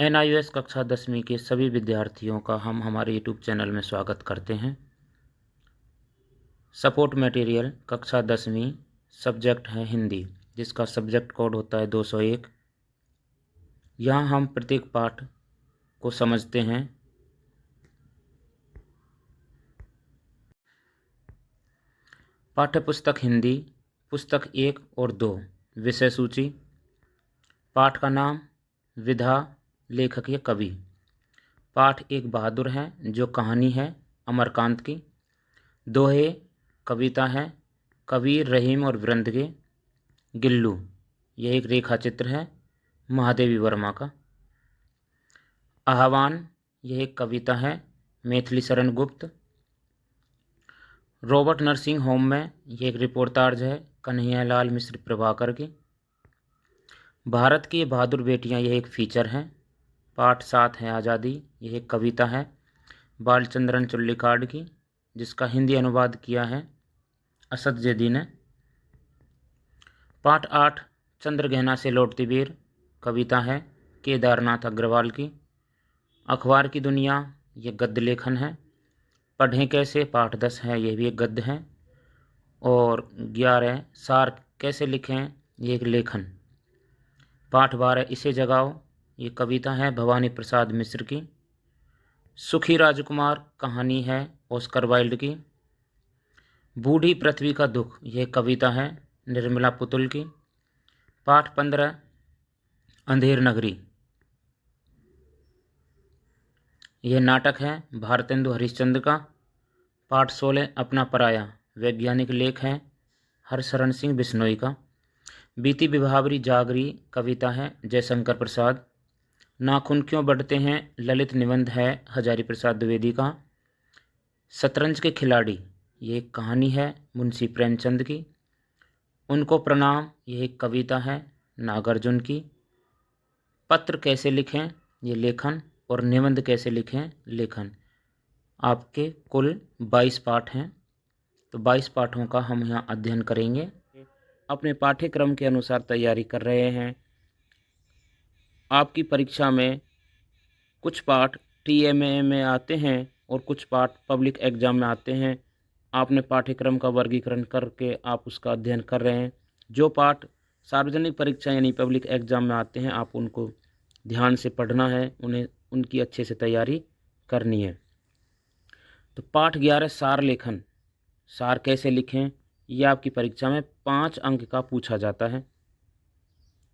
NIOS कक्षा 10वीं के सभी विद्यार्थियों का हम हमारे YouTube चैनल में स्वागत करते हैं। सपोर्ट मटेरियल कक्षा 10वीं सब्जेक्ट है हिंदी, जिसका सब्जेक्ट कोड होता है 201। यहाँ हम प्रत्येक पाठ को समझते हैं। पाठ्य पुस्तक हिंदी, पुस्तक 1 और 2, विषय सूची। पाठ का नाम विधा, लेखक या कवि। पाठ 1 बहादुर है, जो कहानी है अमरकांत की। दोहे कविता है कबीर, रहीम और वृंदगे। गिल्लू यह एक रेखा चित्र है महादेवी वर्मा का। आह्वान यह एक कविता है Maithili Sharan Gupt. Robert nursing home में यह एक रिपोर्टाज है कन्हैयालाल मिश्र प्रभाकर की। भारत की बहादुर बेटियां यह एक फीचर है। पाठ 7 है आज़ादी, यह एक कविता है बालचंद्रन चुल्लिकाड की, जिसका हिंदी अनुवाद किया है असद जैदी ने। पाठ 8 चंद्रगहना से लौटती बेर, कविता है केदारनाथ अग्रवाल की। अखबार की दुनिया ये गद्य लेखन है। पढ़ें कैसे, पाठ 10 है, यह भी एक गद्य है। और 11 सार कैसे लिखें, ये एक लेखन। पाठ 12 इसे जगाओ, ये कविता है भवानी प्रसाद मिश्र की। सुखी राजकुमार कहानी है ऑस्कर वाइल्ड की। बूढ़ी पृथ्वी का दुख, यह कविता है निर्मला पुतुल की। पाठ 15 अंधेर नगरी, यह नाटक है भारतेंदु हरिश्चंद्र का। पाठ 16 अपना पराया, वैज्ञानिक लेख है हरशरण सिंह बिश्नोई का। बीती विभावरी जागरी, कविता है जयशंकर प्रसाद। नाखून क्यों बढ़ते हैं, ललित निबंध है हजारी प्रसाद द्विवेदी का। शतरंज के खिलाड़ी, ये एक कहानी है मुंशी प्रेमचंद की। उनको प्रणाम, यह एक कविता है नागार्जुन की। पत्र कैसे लिखें, ये लेखन। और निबंध कैसे लिखें, लेखन। आपके कुल 22 पाठ हैं, तो 22 पाठों का हम यहाँ अध्ययन करेंगे। अपने पाठ्यक्रम के अनुसार तैयारी कर रहे हैं। आपकी परीक्षा में कुछ पाठ TMA में आते हैं और कुछ पाठ पब्लिक एग्जाम में आते हैं। आपने पाठ्यक्रम का वर्गीकरण करके आप उसका अध्ययन कर रहे हैं। जो पाठ सार्वजनिक परीक्षा यानी पब्लिक एग्जाम में आते हैं, आप उनको ध्यान से पढ़ना है, उन्हें उनकी अच्छे से तैयारी करनी है। तो पाठ 11 सार लेखन, सार कैसे लिखें, यह आपकी परीक्षा में 5 अंक का पूछा जाता है,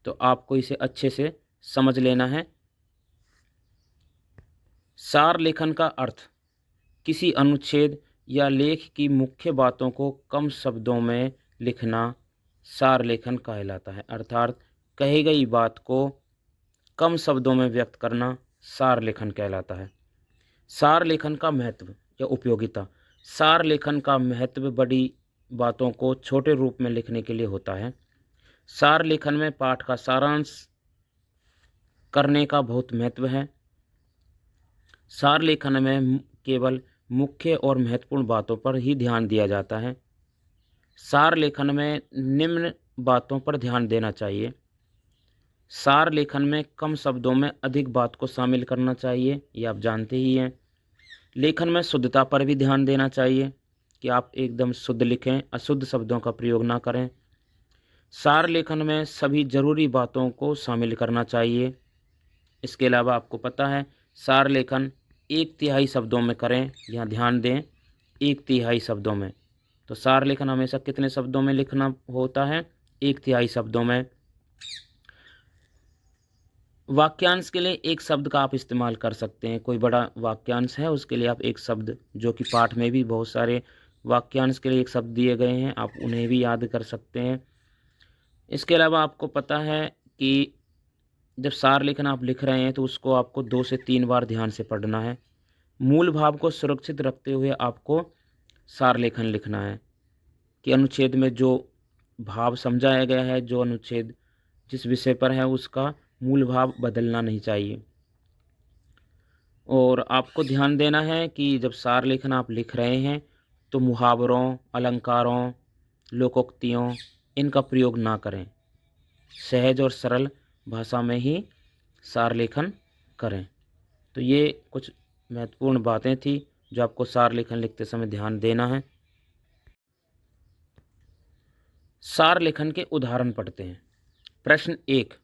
तो आपको इसे अच्छे से समझ लेना है। सार लेखन का अर्थ किसी अनुच्छेद या लेख की मुख्य बातों को कम शब्दों में लिखना सार लेखन कहलाता है। अर्थात कही गई बात को कम शब्दों में व्यक्त करना सार लेखन कहलाता है। सार लेखन का महत्व या उपयोगिता। सार लेखन का महत्व बड़ी बातों को छोटे रूप में लिखने के लिए होता है। सार लेखन में पाठ का सारांश करने का बहुत महत्व है। सार लेखन में केवल मुख्य और महत्वपूर्ण बातों पर ही ध्यान दिया जाता है। सार लेखन में निम्न बातों पर ध्यान देना चाहिए। सार लेखन में कम शब्दों में अधिक बात को शामिल करना चाहिए, ये आप जानते ही हैं। लेखन में शुद्धता पर भी ध्यान देना चाहिए कि आप एकदम शुद्ध लिखें, अशुद्ध शब्दों का प्रयोग ना करें। सार लेखन में सभी जरूरी बातों को शामिल करना चाहिए। इसके अलावा आपको पता है सार लेखन 1/3 शब्दों में करें, यहाँ ध्यान दें 1/3 शब्दों में। तो सार लेखन हमेशा कितने शब्दों में लिखना होता है, 1/3 शब्दों में। वाक्यांश के लिए एक शब्द का आप इस्तेमाल कर सकते हैं। कोई बड़ा वाक्यांश है, उसके लिए आप एक शब्द, जो कि पाठ में भी बहुत सारे वाक्यांश के लिए एक शब्द दिए गए हैं, आप उन्हें भी याद कर सकते हैं। इसके अलावा आपको पता है कि जब सार लेखन आप लिख रहे हैं तो उसको आपको 2 से 3 बार ध्यान से पढ़ना है। मूल भाव को सुरक्षित रखते हुए आपको सार लेखन लिखना है कि अनुच्छेद में जो भाव समझाया गया है, जो अनुच्छेद जिस विषय पर है, उसका मूल भाव बदलना नहीं चाहिए। और आपको ध्यान देना है कि जब सार लेखन आप लिख रहे हैं तो मुहावरों, अलंकारों, लोकोक्तियों इनका प्रयोग ना करें। सहज और सरल भाषा में ही सार लेखन करें। तो ये कुछ महत्वपूर्ण बातें थी जो आपको सार लेखन लिखते समय ध्यान देना है। सार लेखन के उदाहरण पढ़ते हैं। प्रश्न 1,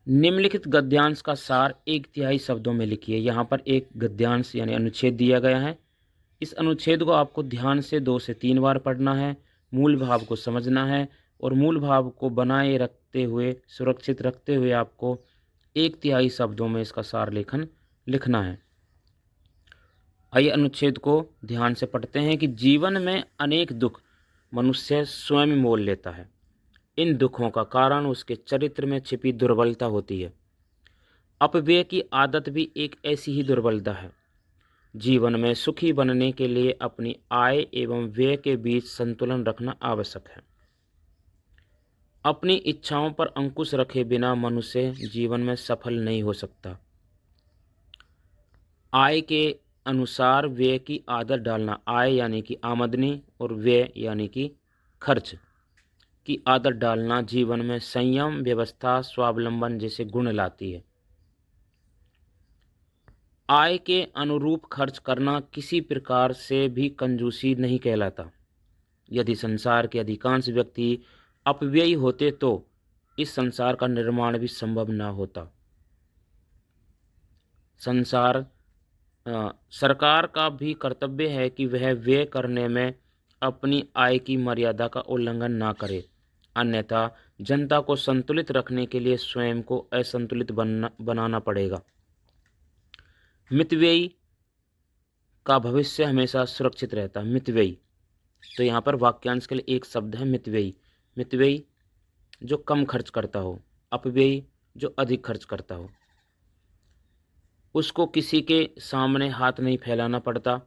निम्नलिखित गद्यांश का सार 1/3 शब्दों में लिखिए। यहाँ पर एक गद्यांश यानी अनुच्छेद दिया गया है। इस अनुच्छेद को आपको ध्यान से 2 से 3 बार पढ़ना है, मूल भाव को समझना है और मूल भाव को बनाए रखते हुए, सुरक्षित रखते हुए आपको 1/3 शब्दों में इसका सार लेखन लिखना है। आइए अनुच्छेद को ध्यान से पढ़ते हैं कि जीवन में अनेक दुख मनुष्य स्वयं मोल लेता है। इन दुखों का कारण उसके चरित्र में छिपी दुर्बलता होती है। अपव्यय की आदत भी एक ऐसी ही दुर्बलता है। जीवन में सुखी बनने के लिए अपनी आय एवं व्यय के बीच संतुलन रखना आवश्यक है। अपनी इच्छाओं पर अंकुश रखे बिना मनुष्य जीवन में सफल नहीं हो सकता। आय के अनुसार व्यय की आदत डालना, आय यानी कि आमदनी और व्यय यानी कि खर्च की आदत डालना जीवन में संयम, व्यवस्था, स्वावलंबन जैसे गुण लाती है। आय के अनुरूप खर्च करना किसी प्रकार से भी कंजूसी नहीं कहलाता। यदि संसार के अधिकांश व्यक्ति अपव्ययी होते तो इस संसार का निर्माण भी संभव न होता। सरकार का भी कर्तव्य है कि वह व्यय करने में अपनी आय की मर्यादा का उल्लंघन ना करे, अन्यथा जनता को संतुलित रखने के लिए स्वयं को असंतुलित बनाना पड़ेगा। मितव्ययी का भविष्य हमेशा सुरक्षित रहता है। मितव्ययी, तो यहाँ पर वाक्यांश के लिए एक शब्द है मितव्ययी। मितव्ययी जो कम खर्च करता हो, अपव्ययी जो अधिक खर्च करता हो। उसको किसी के सामने हाथ नहीं फैलाना पड़ता।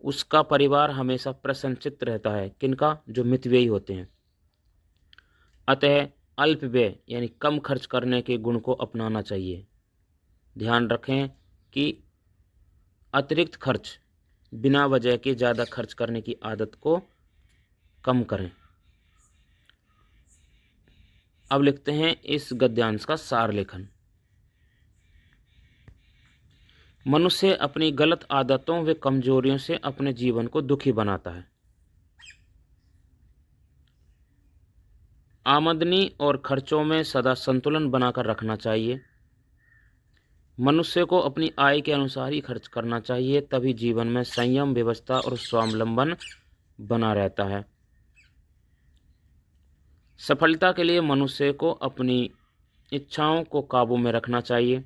उसका परिवार हमेशा प्रसन्नचित्त रहता है। किनका? जो मितव्ययी होते हैं। अतः अल्प व्यय यानी कम खर्च करने के गुण को अपनाना चाहिए। ध्यान रखें कि अतिरिक्त खर्च, बिना वजह के ज़्यादा खर्च करने की आदत को कम करें। अब लिखते हैं इस गद्यांश का सार लेखन। मनुष्य अपनी गलत आदतों व कमजोरियों से अपने जीवन को दुखी बनाता है। आमदनी और खर्चों में सदा संतुलन बनाकर रखना चाहिए। मनुष्य को अपनी आय के अनुसार ही खर्च करना चाहिए, तभी जीवन में संयम, व्यवस्था और स्वावलंबन बना रहता है। सफलता के लिए मनुष्य को अपनी इच्छाओं को काबू में रखना चाहिए।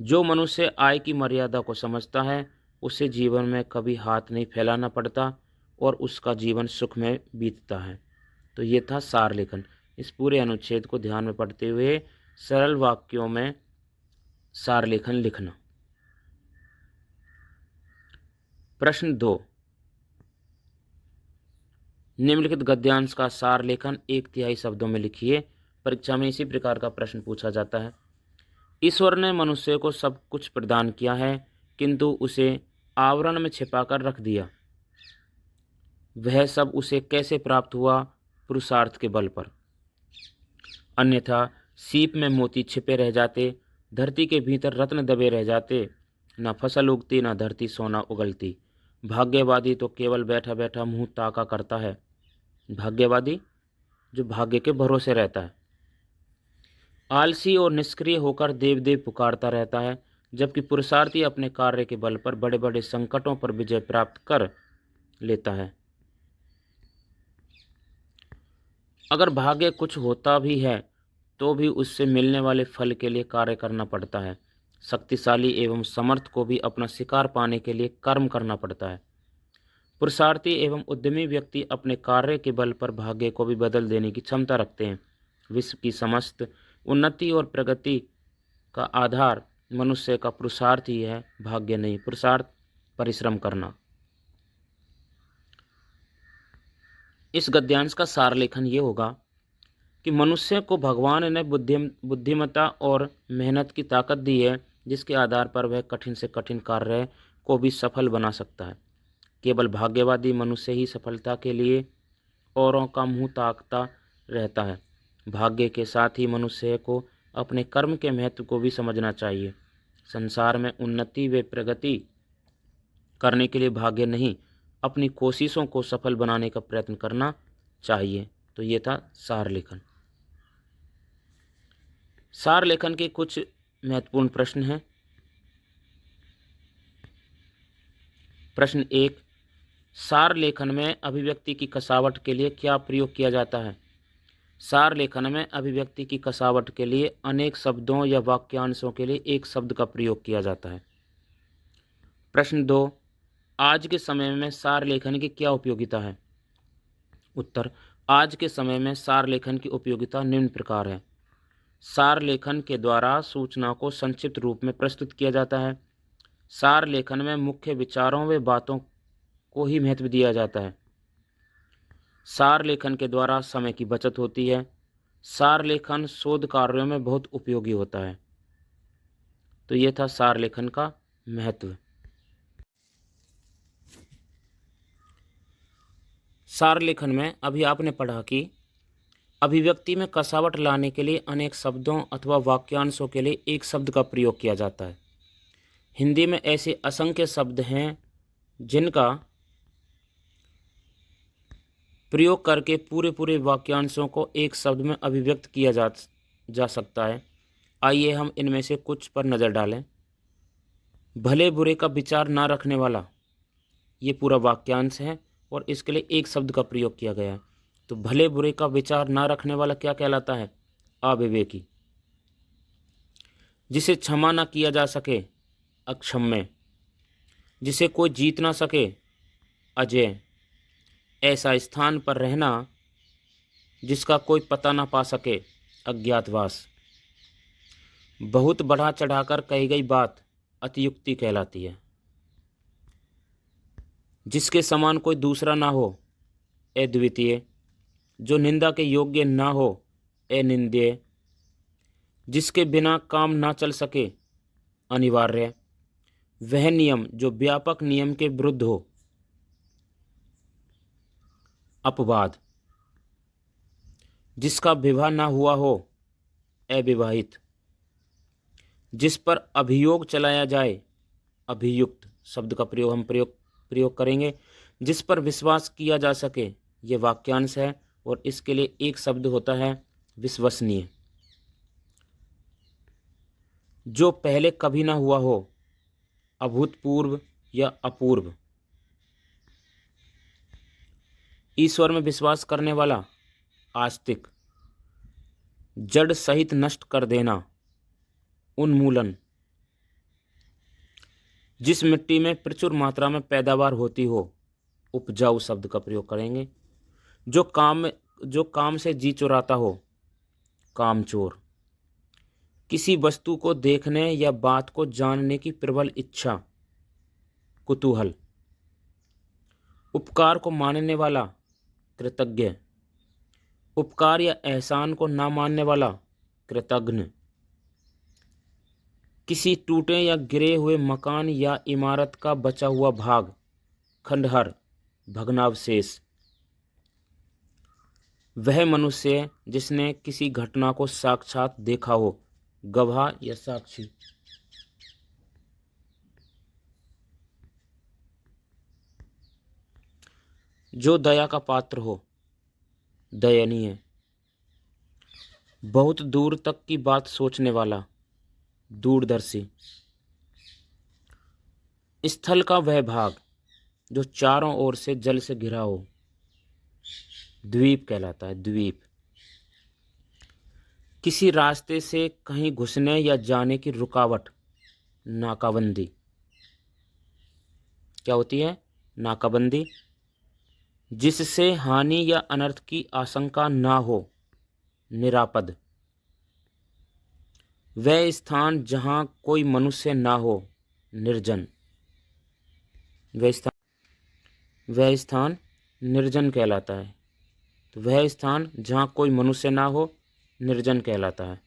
जो मनुष्य आय की मर्यादा को समझता है उसे जीवन में कभी हाथ नहीं फैलाना पड़ता और उसका जीवन सुख में बीतता है। तो ये था सार लेखन। इस पूरे अनुच्छेद को ध्यान में पढ़ते हुए सरल वाक्यों में सार लेखन लिखना। प्रश्न 2, निम्नलिखित गद्यांश का सार लेखन 1/3 शब्दों में लिखिए। परीक्षा में इसी प्रकार का प्रश्न पूछा जाता है। ईश्वर ने मनुष्य को सब कुछ प्रदान किया है, किंतु उसे आवरण में छिपाकर रख दिया। वह सब उसे कैसे प्राप्त हुआ? पुरुषार्थ के बल पर। अन्यथा सीप में मोती छिपे रह जाते, धरती के भीतर रत्न दबे रह जाते, न फसल उगती न धरती सोना उगलती। भाग्यवादी तो केवल बैठा बैठा मुंह ताका करता है। भाग्यवादी जो भाग्य के भरोसे रहता है। आलसी और निष्क्रिय होकर देव देव पुकारता रहता है, जबकि पुरुषार्थी अपने कार्य के बल पर बड़े बड़े संकटों पर विजय प्राप्त कर लेता है। अगर भाग्य कुछ होता भी है तो भी उससे मिलने वाले फल के लिए कार्य करना पड़ता है। शक्तिशाली एवं समर्थ को भी अपना शिकार पाने के लिए कर्म करना पड़ता है। पुरुषार्थी एवं उद्यमी व्यक्ति अपने कार्य के बल पर भाग्य को भी बदल देने की क्षमता रखते हैं। विश्व की समस्त उन्नति और प्रगति का आधार मनुष्य का पुरुषार्थ ही है, भाग्य नहीं। पुरुषार्थ, परिश्रम करना। इस गद्यांश का सार लेखन ये होगा कि मनुष्य को भगवान ने बुद्धिमत्ता और मेहनत की ताकत दी है, जिसके आधार पर वह कठिन से कठिन कार्य को भी सफल बना सकता है। केवल भाग्यवादी मनुष्य ही सफलता के लिए औरों का मुंह ताकता रहता है। भाग्य के साथ ही मनुष्य को अपने कर्म के महत्व को भी समझना चाहिए। संसार में उन्नति व प्रगति करने के लिए भाग्य नहीं, अपनी कोशिशों को सफल बनाने का प्रयत्न करना चाहिए। तो ये था सार लेखन। सार लेखन के कुछ महत्वपूर्ण प्रश्न हैं। प्रश्न 1, सार लेखन में अभिव्यक्ति की कसावट के लिए क्या प्रयोग किया जाता है? सार लेखन में अभिव्यक्ति की कसावट के लिए अनेक शब्दों या वाक्यांशों के लिए एक शब्द का प्रयोग किया जाता है। प्रश्न 2, आज के समय में सार लेखन की क्या उपयोगिता है? उत्तर, आज के समय में सार लेखन की उपयोगिता निम्न प्रकार है। सार लेखन के द्वारा सूचना को संक्षिप्त रूप में प्रस्तुत किया जाता है। सार लेखन में मुख्य विचारों व बातों को ही महत्व दिया जाता है। सार लेखन के द्वारा समय की बचत होती है। सार लेखन शोध कार्यों में बहुत उपयोगी होता है। तो ये था सार लेखन का महत्व। सार लेखन में अभी आपने पढ़ा कि अभिव्यक्ति में कसावट लाने के लिए अनेक शब्दों अथवा वाक्यांशों के लिए एक शब्द का प्रयोग किया जाता है। हिंदी में ऐसे असंख्य शब्द हैं जिनका प्रयोग करके पूरे वाक्यांशों को एक शब्द में अभिव्यक्त किया जा सकता है। आइए हम इनमें से कुछ पर नज़र डालें। भले बुरे का विचार ना रखने वाला, ये पूरा वाक्यांश है और इसके लिए एक शब्द का प्रयोग किया गया है। तो भले बुरे का विचार ना रखने वाला क्या कहलाता है? अविवेकी। जिसे क्षमा ना किया जा सके, अक्षम्य। जिसे कोई जीत ना सके, अजेय। ऐसा स्थान पर रहना जिसका कोई पता ना पा सके, अज्ञातवास। बहुत बढ़ा चढ़ाकर कही गई बात अतियुक्ति कहलाती है। जिसके समान कोई दूसरा ना हो, अद्वितीय। जो निंदा के योग्य ना हो, अनिंद्य। जिसके बिना काम ना चल सके, अनिवार्य। वह नियम जो व्यापक नियम के विरुद्ध हो, अपवाद। जिसका विवाह ना हुआ हो, अविवाहित। जिस पर अभियोग चलाया जाए, अभियुक्त शब्द का प्रयोग हम प्रयोग करेंगे। जिस पर विश्वास किया जा सके, ये वाक्यांश है और इसके लिए एक शब्द होता है विश्वसनीय। जो पहले कभी ना हुआ हो, अभूतपूर्व या अपूर्व। ईश्वर में विश्वास करने वाला, आस्तिक। जड़ सहित नष्ट कर देना, उन्मूलन। जिस मिट्टी में प्रचुर मात्रा में पैदावार होती हो, उपजाऊ शब्द का प्रयोग करेंगे। जो काम से जी चुराता हो, कामचोर। किसी वस्तु को देखने या बात को जानने की प्रबल इच्छा, कुतूहल। उपकार को मानने वाला, कृतज्ञ। उपकार या एहसान को ना मानने वाला, कृतघ्न। किसी टूटे या गिरे हुए मकान या इमारत का बचा हुआ भाग, खंडहर, भग्नावशेष। वह मनुष्य जिसने किसी घटना को साक्षात देखा हो, गवाह या साक्षी। जो दया का पात्र हो, दयनीय। बहुत दूर तक की बात सोचने वाला, दूरदर्शी। स्थल का वह भाग जो चारों ओर से जल से घिरा हो, द्वीप कहलाता है, द्वीप। किसी रास्ते से कहीं घुसने या जाने की रुकावट, नाकाबंदी। क्या होती है? नाकाबंदी। जिससे हानि या अनर्थ की आशंका ना हो, निरापद। वह स्थान जहाँ कोई मनुष्य ना हो, निर्जन। वह स्थान निर्जन कहलाता है। तो वह स्थान जहाँ कोई मनुष्य ना हो, निर्जन कहलाता है।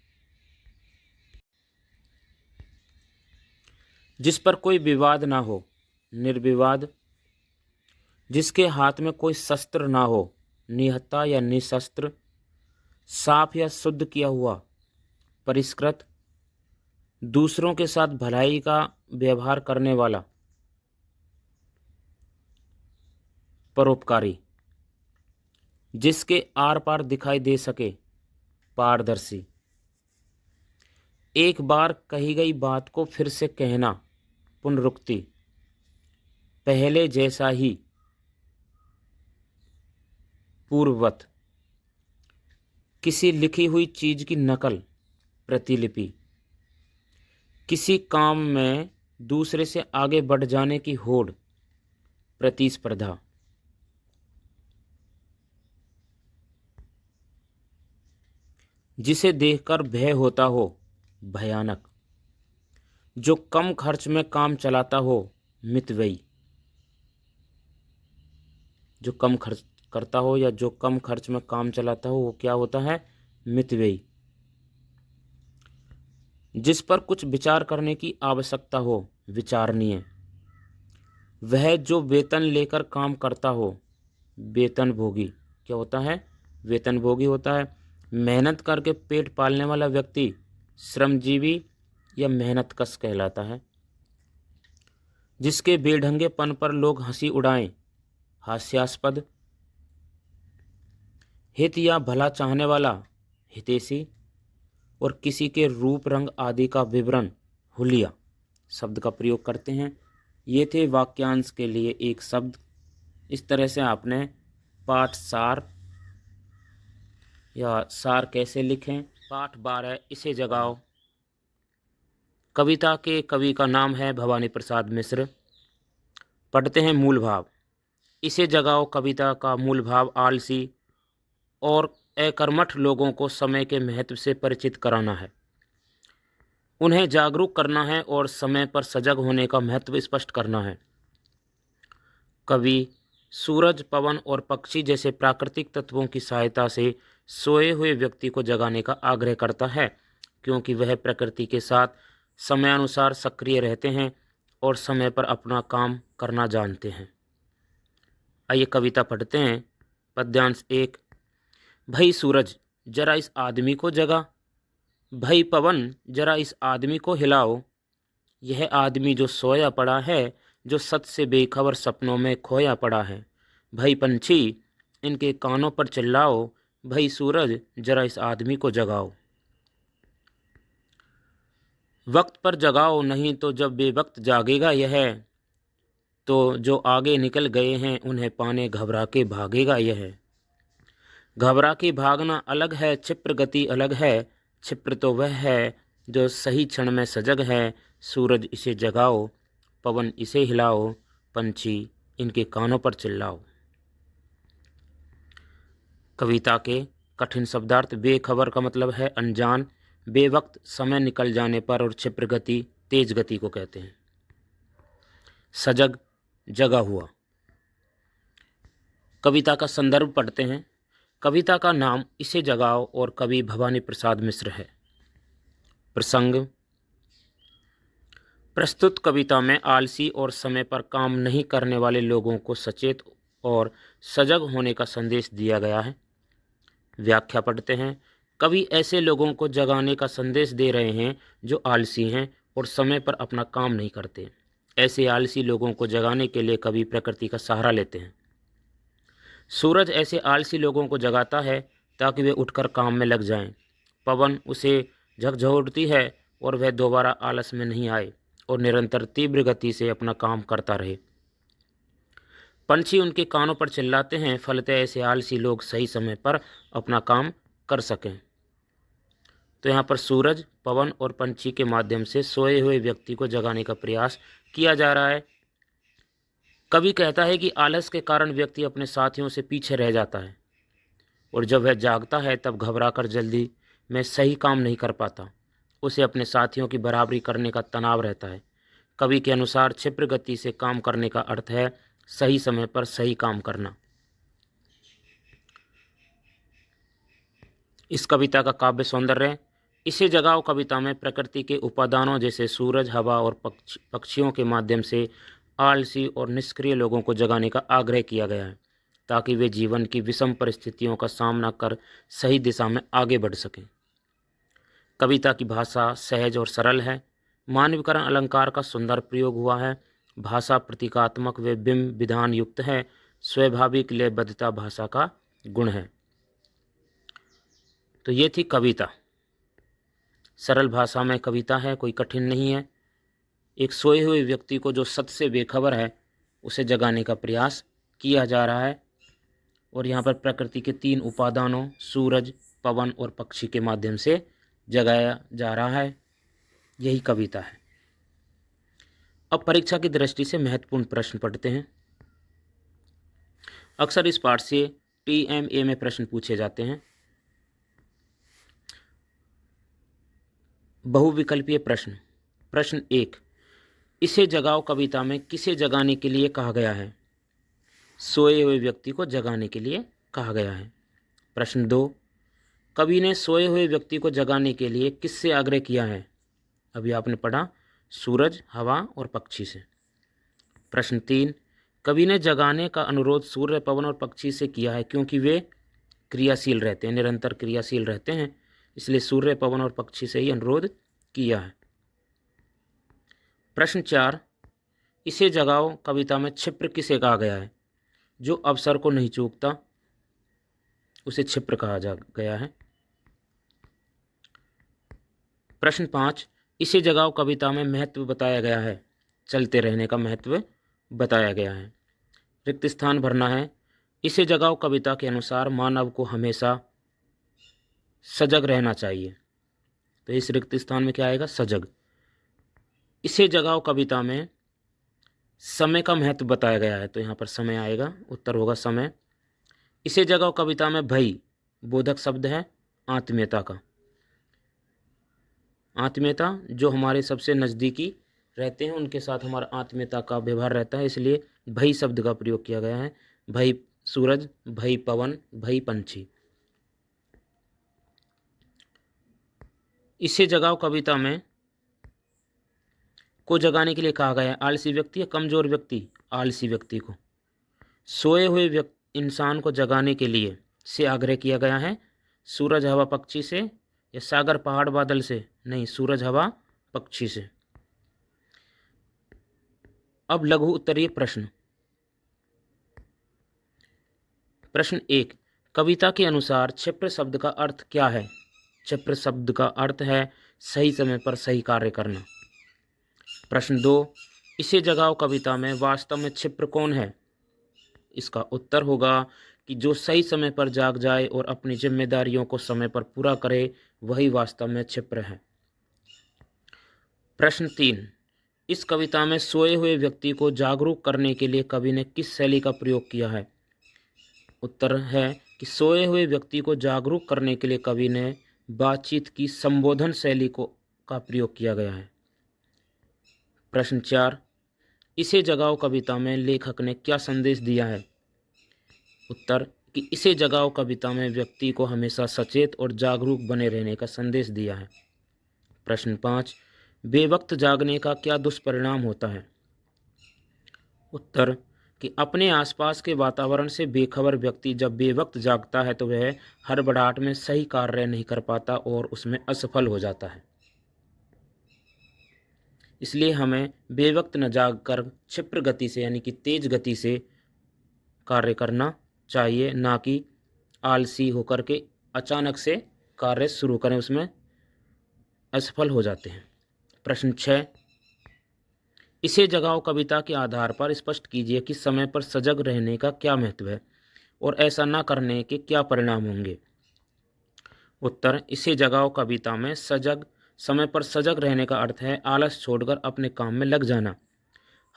जिस पर कोई विवाद ना हो, निर्विवाद। जिसके हाथ में कोई शस्त्र ना हो, निहत्था या निशस्त्र। साफ या शुद्ध किया हुआ, परिष्कृत, दूसरों के साथ भलाई का व्यवहार करने वाला, परोपकारी, जिसके आर पार दिखाई दे सके, पारदर्शी, एक बार कही गई बात को फिर से कहना, पुनरुक्ति, पहले जैसा ही, पूर्ववत, किसी लिखी हुई चीज की नकल, प्रतिलिपि, किसी काम में दूसरे से आगे बढ़ जाने की होड़, प्रतिस्पर्धा, जिसे देखकर भय होता हो, भयानक, जो कम खर्च में काम चलाता हो, मितव्ययी, जो कम खर्च करता हो या जो कम खर्च में काम चलाता हो वो क्या होता है, मितव्ययी, जिस पर कुछ विचार करने की आवश्यकता हो, विचारणीय, वह जो वेतन लेकर काम करता हो, वेतनभोगी, क्या होता है, वेतनभोगी होता है, मेहनत करके पेट पालने वाला व्यक्ति श्रमजीवी या मेहनतकश कहलाता है, जिसके बेढंगेपन पर लोग हंसी उड़ाएं, हास्यास्पद, हित या भला चाहने वाला, हितैषी, और किसी के रूप रंग आदि का विवरण, हुलिया शब्द का प्रयोग करते हैं। ये थे वाक्यांश के लिए एक शब्द। इस तरह से आपने पाठ सार या सार कैसे लिखें। पाठ 12 इसे जगाओ। कविता के कवि का नाम है भवानी प्रसाद मिश्र। पढ़ते हैं मूल भाव। इसे जगाओ कविता का मूल भाव आलसी और अकर्मठ लोगों को समय के महत्व से परिचित कराना है, उन्हें जागरूक करना है और समय पर सजग होने का महत्व स्पष्ट करना है। कवि सूरज, पवन और पक्षी जैसे प्राकृतिक तत्वों की सहायता से सोए हुए व्यक्ति को जगाने का आग्रह करता है, क्योंकि वह प्रकृति के साथ समयानुसार सक्रिय रहते हैं और समय पर अपना काम करना जानते हैं। आइए कविता पढ़ते हैं। पद्यांश 1। भई सूरज जरा इस आदमी को जगा, भई पवन जरा इस आदमी को हिलाओ, यह आदमी जो सोया पड़ा है, जो सच से बेखबर सपनों में खोया पड़ा है। भई पंछी इनके कानों पर चिल्लाओ, भई सूरज जरा इस आदमी को जगाओ। वक्त पर जगाओ, नहीं तो जब बेवक्त जागेगा यह, तो जो आगे निकल गए हैं उन्हें पाने घबरा के भागेगा यह। घबरा के भागना अलग है, क्षिप्र गति अलग है। क्षिप्र तो वह है जो सही क्षण में सजग है। सूरज इसे जगाओ, पवन इसे हिलाओ, पंछी इनके कानों पर चिल्लाओ। कविता के कठिन शब्दार्थ। बेखबर का मतलब है अनजान, बेवक्त समय निकल जाने पर, और क्षिप्र गति तेज गति को कहते हैं। सजग जगा हुआ। कविता का संदर्भ पढ़ते हैं। कविता का नाम इसे जगाओ और कवि भवानी प्रसाद मिश्र है। प्रसंग। प्रस्तुत कविता में आलसी और समय पर काम नहीं करने वाले लोगों को सचेत और सजग होने का संदेश दिया गया है। व्याख्या पढ़ते हैं। कवि ऐसे लोगों को जगाने का संदेश दे रहे हैं जो आलसी हैं और समय पर अपना काम नहीं करते। ऐसे आलसी लोगों को जगाने के लिए कवि प्रकृति का सहारा लेते हैं। सूरज ऐसे आलसी लोगों को जगाता है ताकि वे उठकर काम में लग जाएं। पवन उसे झकझोरती है और वह दोबारा आलस में नहीं आए और निरंतर तीव्र गति से अपना काम करता रहे। पंछी उनके कानों पर चिल्लाते हैं, फलतः ऐसे आलसी लोग सही समय पर अपना काम कर सकें। तो यहाँ पर सूरज, पवन और पंछी के माध्यम से सोए हुए व्यक्ति को जगाने का प्रयास किया जा रहा है। कवि कहता है कि आलस के कारण व्यक्ति अपने साथियों से पीछे रह जाता है और जब वह जागता है तब घबराकर जल्दी में सही काम नहीं कर पाता। उसे अपने साथियों की बराबरी करने का तनाव रहता है। कवि के अनुसार क्षिप्र गति से काम करने का अर्थ है सही समय पर सही काम करना। इस कविता का काव्य सौंदर्य। इसे जगाओ कविता में प्रकृति के उपादानों जैसे सूरज, हवा और पक्षियों के माध्यम से आलसी और निष्क्रिय लोगों को जगाने का आग्रह किया गया है ताकि वे जीवन की विषम परिस्थितियों का सामना कर सही दिशा में आगे बढ़ सकें। कविता की भाषा सहज और सरल है। मानवीकरण अलंकार का सुंदर प्रयोग हुआ है। भाषा प्रतीकात्मक व बिंब विधान युक्त है। स्वाभाविक लयबद्धता भाषा का गुण है। तो ये थी कविता। सरल भाषा में कविता है, कोई कठिन नहीं है। एक सोए हुए व्यक्ति को जो सत्य से बेखबर है उसे जगाने का प्रयास किया जा रहा है। और यहाँ पर प्रकृति के 3 उपादानों सूरज, पवन और पक्षी के माध्यम से जगाया जा रहा है। यही कविता है। अब परीक्षा की दृष्टि से महत्वपूर्ण प्रश्न पढ़ते हैं। अक्सर इस पाठ से TMA में प्रश्न पूछे जाते हैं। बहुविकल्पीय प्रश्न। प्रश्न 1, इसे जगाओ कविता में किसे जगाने के लिए कहा गया है? सोए हुए व्यक्ति को जगाने के लिए कहा गया है। प्रश्न 2, कवि ने सोए हुए व्यक्ति को जगाने के लिए किससे आग्रह किया है? अभी आपने पढ़ा, सूरज, हवा और पक्षी से। प्रश्न 3, कवि ने जगाने का अनुरोध सूर्य, पवन और पक्षी से किया है क्योंकि वे क्रियाशील रहते हैं, निरंतर क्रियाशील रहते हैं, इसलिए सूर्य, पवन और पक्षी से ही अनुरोध किया है। प्रश्न 4, इसे जगाओ कविता में क्षिप्र किसे कहा गया है? जो अवसर को नहीं चूकता उसे क्षिप्र कहा जा गया है। प्रश्न 5, इसे जगाओ कविता में महत्व बताया गया है। चलते रहने का महत्व बताया गया है। रिक्त स्थान भरना है। इसे जगाओ कविता के अनुसार मानव को हमेशा सजग रहना चाहिए। तो इस रिक्त स्थान में क्या आएगा? सजग। इसे जगाओ कविता में समय का महत्व बताया गया है, तो यहाँ पर समय आएगा, उत्तर होगा समय। इसे जगाओ कविता में भय बोधक शब्द है आत्मीयता का। आत्मीयता, जो हमारे सबसे नज़दीकी रहते हैं उनके साथ हमारा आत्मीयता का व्यवहार रहता है, इसलिए भय शब्द का प्रयोग किया गया है। भय सूरज, भय पवन, भय पंछी। इसे जगाओ कविता में को जगाने के लिए कहा गया है आलसी व्यक्ति या कमजोर व्यक्ति? आलसी व्यक्ति को। सोए हुए इंसान को जगाने के लिए से आग्रह किया गया है सूरज, हवा, पक्षी से या सागर, पहाड़, बादल से? नहीं, सूरज, हवा, पक्षी से। अब लघु उत्तरीय प्रश्न। प्रश्न 1, कविता के अनुसार क्षिप्र शब्द का अर्थ क्या है? क्षिप्र शब्द का अर्थ है सही समय पर सही कार्य करना। प्रश्न 2, इसे जगाओ कविता में वास्तव में क्षिप्र कौन है? इसका उत्तर होगा कि जो सही समय पर जाग जाए और अपनी जिम्मेदारियों को समय पर पूरा करे वही वास्तव में क्षिप्र है। प्रश्न 3, इस कविता में सोए हुए व्यक्ति को जागरूक करने के लिए कवि ने किस शैली का प्रयोग किया है? उत्तर है कि सोए हुए व्यक्ति को जागरूक करने के लिए कवि ने बातचीत की संबोधन शैली का प्रयोग किया गया है। प्रश्न 4, इसे जगाओ कविता में लेखक ने क्या संदेश दिया है? उत्तर कि इसे जगाओ कविता में व्यक्ति को हमेशा सचेत और जागरूक बने रहने का संदेश दिया है। प्रश्न 5, बेवक्त जागने का क्या दुष्परिणाम होता है? उत्तर कि अपने आसपास के वातावरण से बेखबर व्यक्ति जब बेवक्त जागता है तो वह हड़बड़ाहट में सही कार्य नहीं कर पाता और उसमें असफल हो जाता है। इसलिए हमें बेवक्त न जागकर क्षिप्र गति से यानी कि तेज गति से कार्य करना चाहिए, ना कि आलसी होकर के अचानक से कार्य शुरू करें, उसमें असफल हो जाते हैं। प्रश्न 6, इसे जगाओ कविता के आधार पर स्पष्ट कीजिए कि समय पर सजग रहने का क्या महत्व है और ऐसा न करने के क्या परिणाम होंगे। उत्तर, इसे जगाओ कविता में समय पर सजग रहने का अर्थ है आलस छोड़कर अपने काम में लग जाना।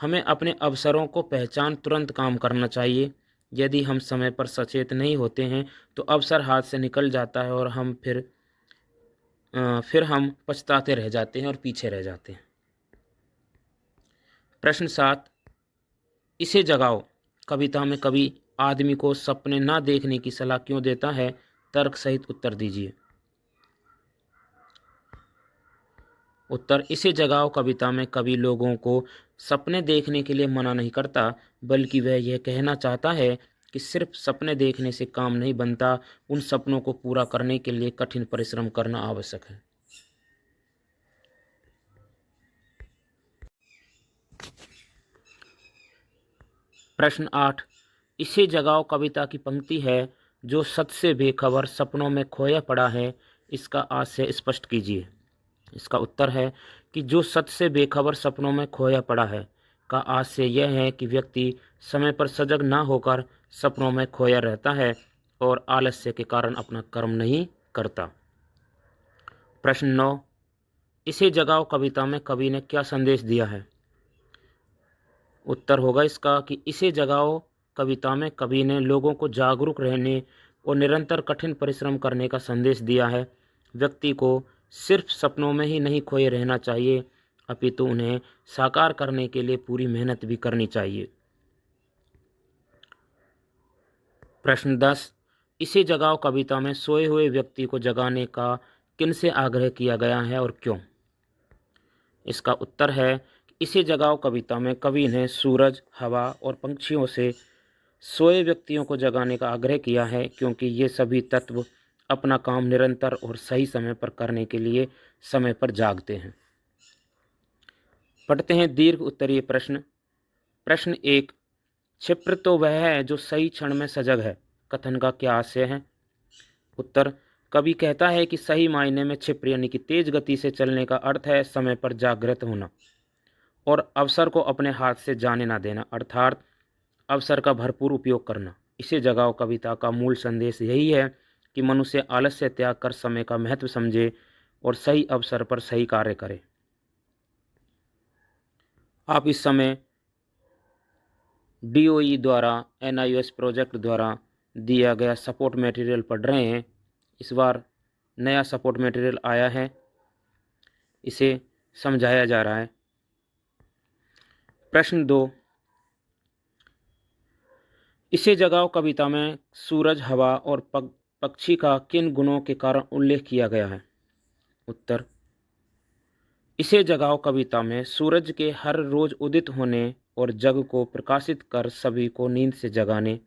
हमें अपने अवसरों को पहचान तुरंत काम करना चाहिए। यदि हम समय पर सचेत नहीं होते हैं तो अवसर हाथ से निकल जाता है और हम फिर हम पछताते रह जाते हैं और पीछे रह जाते हैं। प्रश्न 7, इसे जगाओ कविता में कवि आदमी को सपने ना देखने की सलाह क्यों देता है? तर्क सहित उत्तर दीजिए। उत्तर, इसे जगाओ कविता में कवि लोगों को सपने देखने के लिए मना नहीं करता, बल्कि वह यह कहना चाहता है कि सिर्फ सपने देखने से काम नहीं बनता, उन सपनों को पूरा करने के लिए कठिन परिश्रम करना आवश्यक है। प्रश्न 8, इसे जगाओ कविता की पंक्ति है जो सच से बेखबर सपनों में खोया पड़ा है, इसका आज से स्पष्ट कीजिए। इसका उत्तर है कि जो सच से बेखबर सपनों में खोया पड़ा है का आज से यह है कि व्यक्ति समय पर सजग ना होकर सपनों में खोया रहता है और आलस्य के कारण अपना कर्म नहीं करता। प्रश्न 9, इसे जगाओ कविता में कवि ने क्या संदेश दिया है? उत्तर होगा इसका कि इसे जगाओ कविता में कवि ने लोगों को जागरूक रहने और निरंतर कठिन परिश्रम करने का संदेश दिया है। व्यक्ति को सिर्फ सपनों में ही नहीं खोए रहना चाहिए, अपितु उन्हें साकार करने के लिए पूरी मेहनत भी करनी चाहिए। प्रश्न 10, इसे जगाओ कविता में सोए हुए व्यक्ति को जगाने का किनसे आग्रह किया गया है और क्यों? इसका उत्तर है कि इसे जगाओ कविता में कवि ने सूरज, हवा और पंछियों से सोए व्यक्तियों को जगाने का आग्रह किया है, क्योंकि ये सभी तत्व अपना काम निरंतर और सही समय पर करने के लिए समय पर जागते हैं। पढ़ते हैं दीर्घ उत्तरीय प्रश्न। प्रश्न 1, क्षिप्र तो वह है जो सही क्षण में सजग है, कथन का क्या आशय है? उत्तर, कवि कहता है कि सही मायने में क्षिप्र यानी कि तेज गति से चलने का अर्थ है समय पर जागृत होना और अवसर को अपने हाथ से जाने ना देना, अर्थात अवसर का भरपूर उपयोग करना। इसे जगाओ कविता का मूल संदेश यही है कि मनुष्य आलस्य त्याग कर समय का महत्व समझे और सही अवसर पर सही कार्य करे। आप इस समय DOE द्वारा NIOS प्रोजेक्ट द्वारा दिया गया सपोर्ट मटेरियल पढ़ रहे हैं। इस बार नया सपोर्ट मटेरियल आया है, इसे समझाया जा रहा है। प्रश्न 2, इसे जगाओ कविता में सूरज, हवा और पक्षी का किन गुणों के कारण उल्लेख किया गया है? उत्तर, इसे जगाओ कविता में सूरज के हर रोज उदित होने और जग को प्रकाशित कर सभी को नींद से जगाने,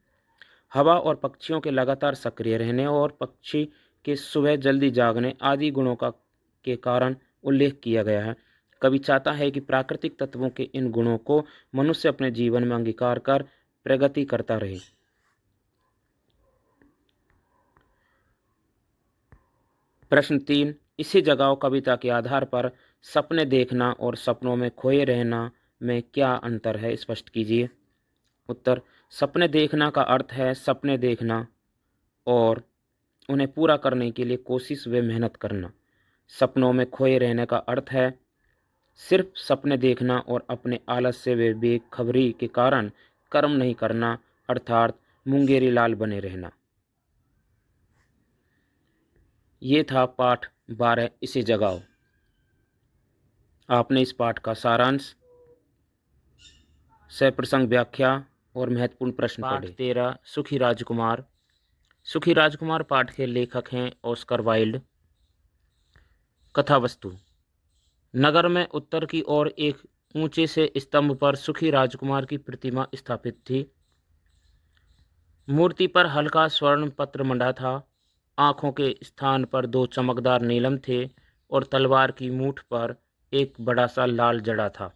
हवा और पक्षियों के लगातार सक्रिय रहने और पक्षी के सुबह जल्दी जागने आदि गुणों के कारण उल्लेख किया गया है। कवि चाहता है कि प्राकृतिक तत्वों के इन गुणों को मनुष्य अपने जीवन में अंगीकार कर प्रगति करता रहे। प्रश्न 3, इसे जगाओ कविता के आधार पर सपने देखना और सपनों में खोए रहना में क्या अंतर है, स्पष्ट कीजिए। उत्तर, सपने देखना का अर्थ है सपने देखना और उन्हें पूरा करने के लिए कोशिश व मेहनत करना। सपनों में खोए रहने का अर्थ है सिर्फ सपने देखना और अपने आलस्य व बेखबरी के कारण कर्म नहीं करना, अर्थात मुंगेरी लाल बने रहना। ये था पाठ 12, इसे जगाओ। आपने इस पाठ का सारांश, सप्रसंग व्याख्या और महत्वपूर्ण प्रश्न पढ़े। पाठ 13, सुखी राजकुमार। सुखी राजकुमार पाठ के लेखक हैं ऑस्कर वाइल्ड। कथा वस्तु, नगर में उत्तर की ओर एक ऊंचे से स्तंभ पर सुखी राजकुमार की प्रतिमा स्थापित थी। मूर्ति पर हल्का स्वर्ण पत्र मंडा था। आँखों के स्थान पर 2 चमकदार नीलम थे और तलवार की मूठ पर एक बड़ा सा लाल जड़ा था।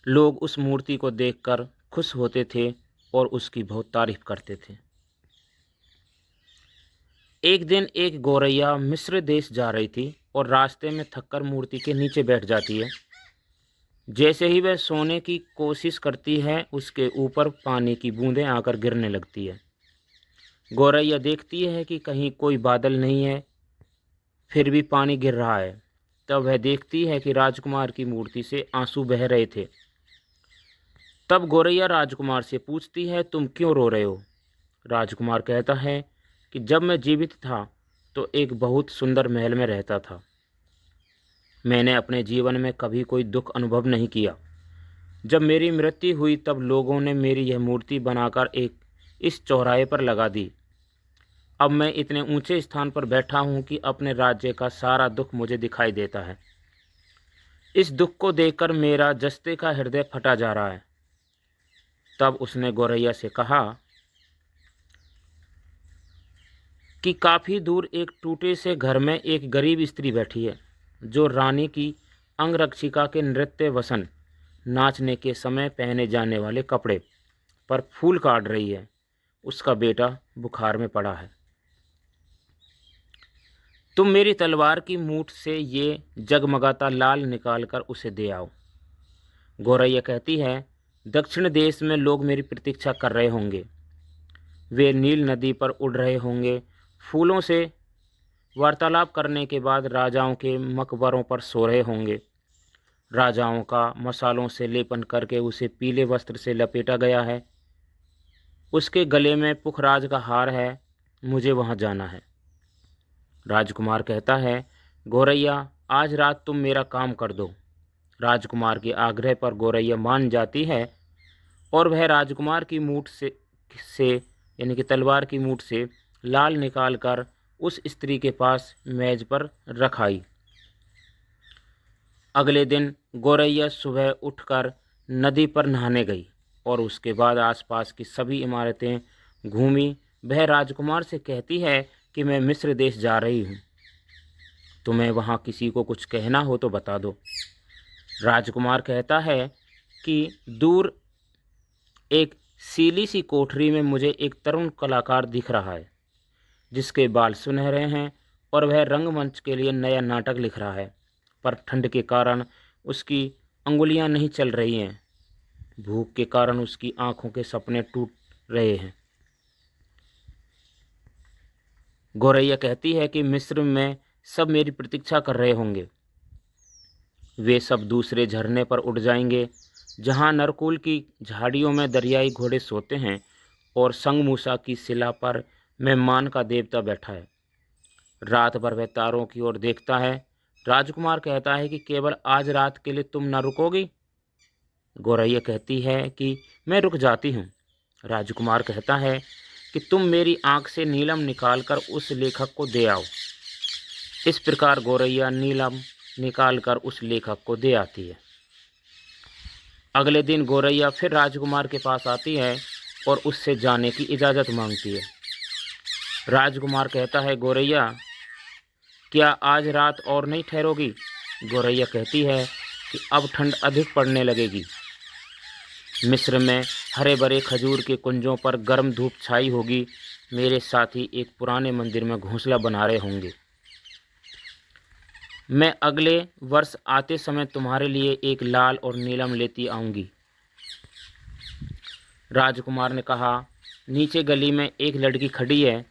लोग उस मूर्ति को देखकर खुश होते थे और उसकी बहुत तारीफ करते थे। एक दिन एक गौरैया मिस्र देश जा रही थी और रास्ते में थककर मूर्ति के नीचे बैठ जाती है। जैसे ही वह सोने की कोशिश करती है, उसके ऊपर पानी की बूंदें आकर गिरने लगती है। गौरैया देखती है कि कहीं कोई बादल नहीं है, फिर भी पानी गिर रहा है। तब वह देखती है कि राजकुमार की मूर्ति से आंसू बह रहे थे। तब गौरैया राजकुमार से पूछती है, तुम क्यों रो रहे हो? राजकुमार कहता है कि जब मैं जीवित था तो एक बहुत सुंदर महल में रहता था। मैंने अपने जीवन में कभी कोई दुख अनुभव नहीं किया। जब मेरी मृत्यु हुई तब लोगों ने मेरी यह मूर्ति बनाकर इस चौराहे पर लगा दी। अब मैं इतने ऊंचे स्थान पर बैठा हूं कि अपने राज्य का सारा दुख मुझे दिखाई देता है। इस दुख को देखकर मेरा जस्ते का हृदय फटा जा रहा है। तब उसने गौरैया से कहा कि काफ़ी दूर एक टूटे से घर में एक गरीब स्त्री बैठी है, जो रानी की अंगरक्षिका के नृत्य वसन नाचने के समय पहने जाने वाले कपड़े पर फूल काट रही है। उसका बेटा बुखार में पड़ा है। तुम मेरी तलवार की मूठ से ये जगमगाता लाल निकाल कर उसे दे आओ। गौरैया कहती है, दक्षिण देश में लोग मेरी प्रतीक्षा कर रहे होंगे। वे नील नदी पर उड़ रहे होंगे। फूलों से वार्तालाप करने के बाद राजाओं के मकबरों पर सो रहे होंगे। राजाओं का मसालों से लेपन करके उसे पीले वस्त्र से लपेटा गया है। उसके गले में पुखराज का हार है। मुझे वहाँ जाना है। राजकुमार कहता है, गौरैया, आज रात तुम मेरा काम कर दो। राजकुमार के आग्रह पर गौरैया मान जाती है और वह राजकुमार की मूठ से यानी कि तलवार की मूठ से लाल निकालकर उस स्त्री के पास मेज पर रखाई। अगले दिन गौरैया सुबह उठकर नदी पर नहाने गई और उसके बाद आसपास की सभी इमारतें घूमी। वह राजकुमार से कहती है कि मैं मिस्र देश जा रही हूँ। तुम्हें वहाँ किसी को कुछ कहना हो तो बता दो। राजकुमार कहता है कि दूर एक सीली सी कोठरी में मुझे एक तरुण कलाकार दिख रहा है जिसके बाल सुनहरे हैं और वह रंगमंच के लिए नया नाटक लिख रहा है, पर ठंड के कारण उसकी अंगुलियां नहीं चल रही हैं। भूख के कारण उसकी आंखों के सपने टूट रहे हैं। गौरैया कहती है कि मिस्र में सब मेरी प्रतीक्षा कर रहे होंगे। वे सब दूसरे झरने पर उड़ जाएंगे जहां नरकुल की झाड़ियों में दरियाई घोड़े सोते हैं और संगमूसा की शिला पर मेहमान का देवता बैठा है। रात भर वह तारों की ओर देखता है। राजकुमार कहता है कि केवल आज रात के लिए तुम न रुकोगी। गौरैया कहती है कि मैं रुक जाती हूँ। राजकुमार कहता है कि तुम मेरी आंख से नीलम निकालकर उस लेखक को दे आओ। इस प्रकार गौरैया नीलम निकालकर उस लेखक को दे आती है। अगले दिन गौरैया फिर राजकुमार के पास आती है और उससे जाने की इजाज़त मांगती है। राजकुमार कहता है, गौरैया, क्या आज रात और नहीं ठहरोगी? गौरैया कहती है कि अब ठंड अधिक पड़ने लगेगी। मिस्र में हरे भरे खजूर के कुंजों पर गर्म धूप छाई होगी। मेरे साथी एक पुराने मंदिर में घोंसला बना रहे होंगे। मैं अगले वर्ष आते समय तुम्हारे लिए एक लाल और नीलम लेती आऊँगी। राजकुमार ने कहा, नीचे गली में एक लड़की खड़ी है।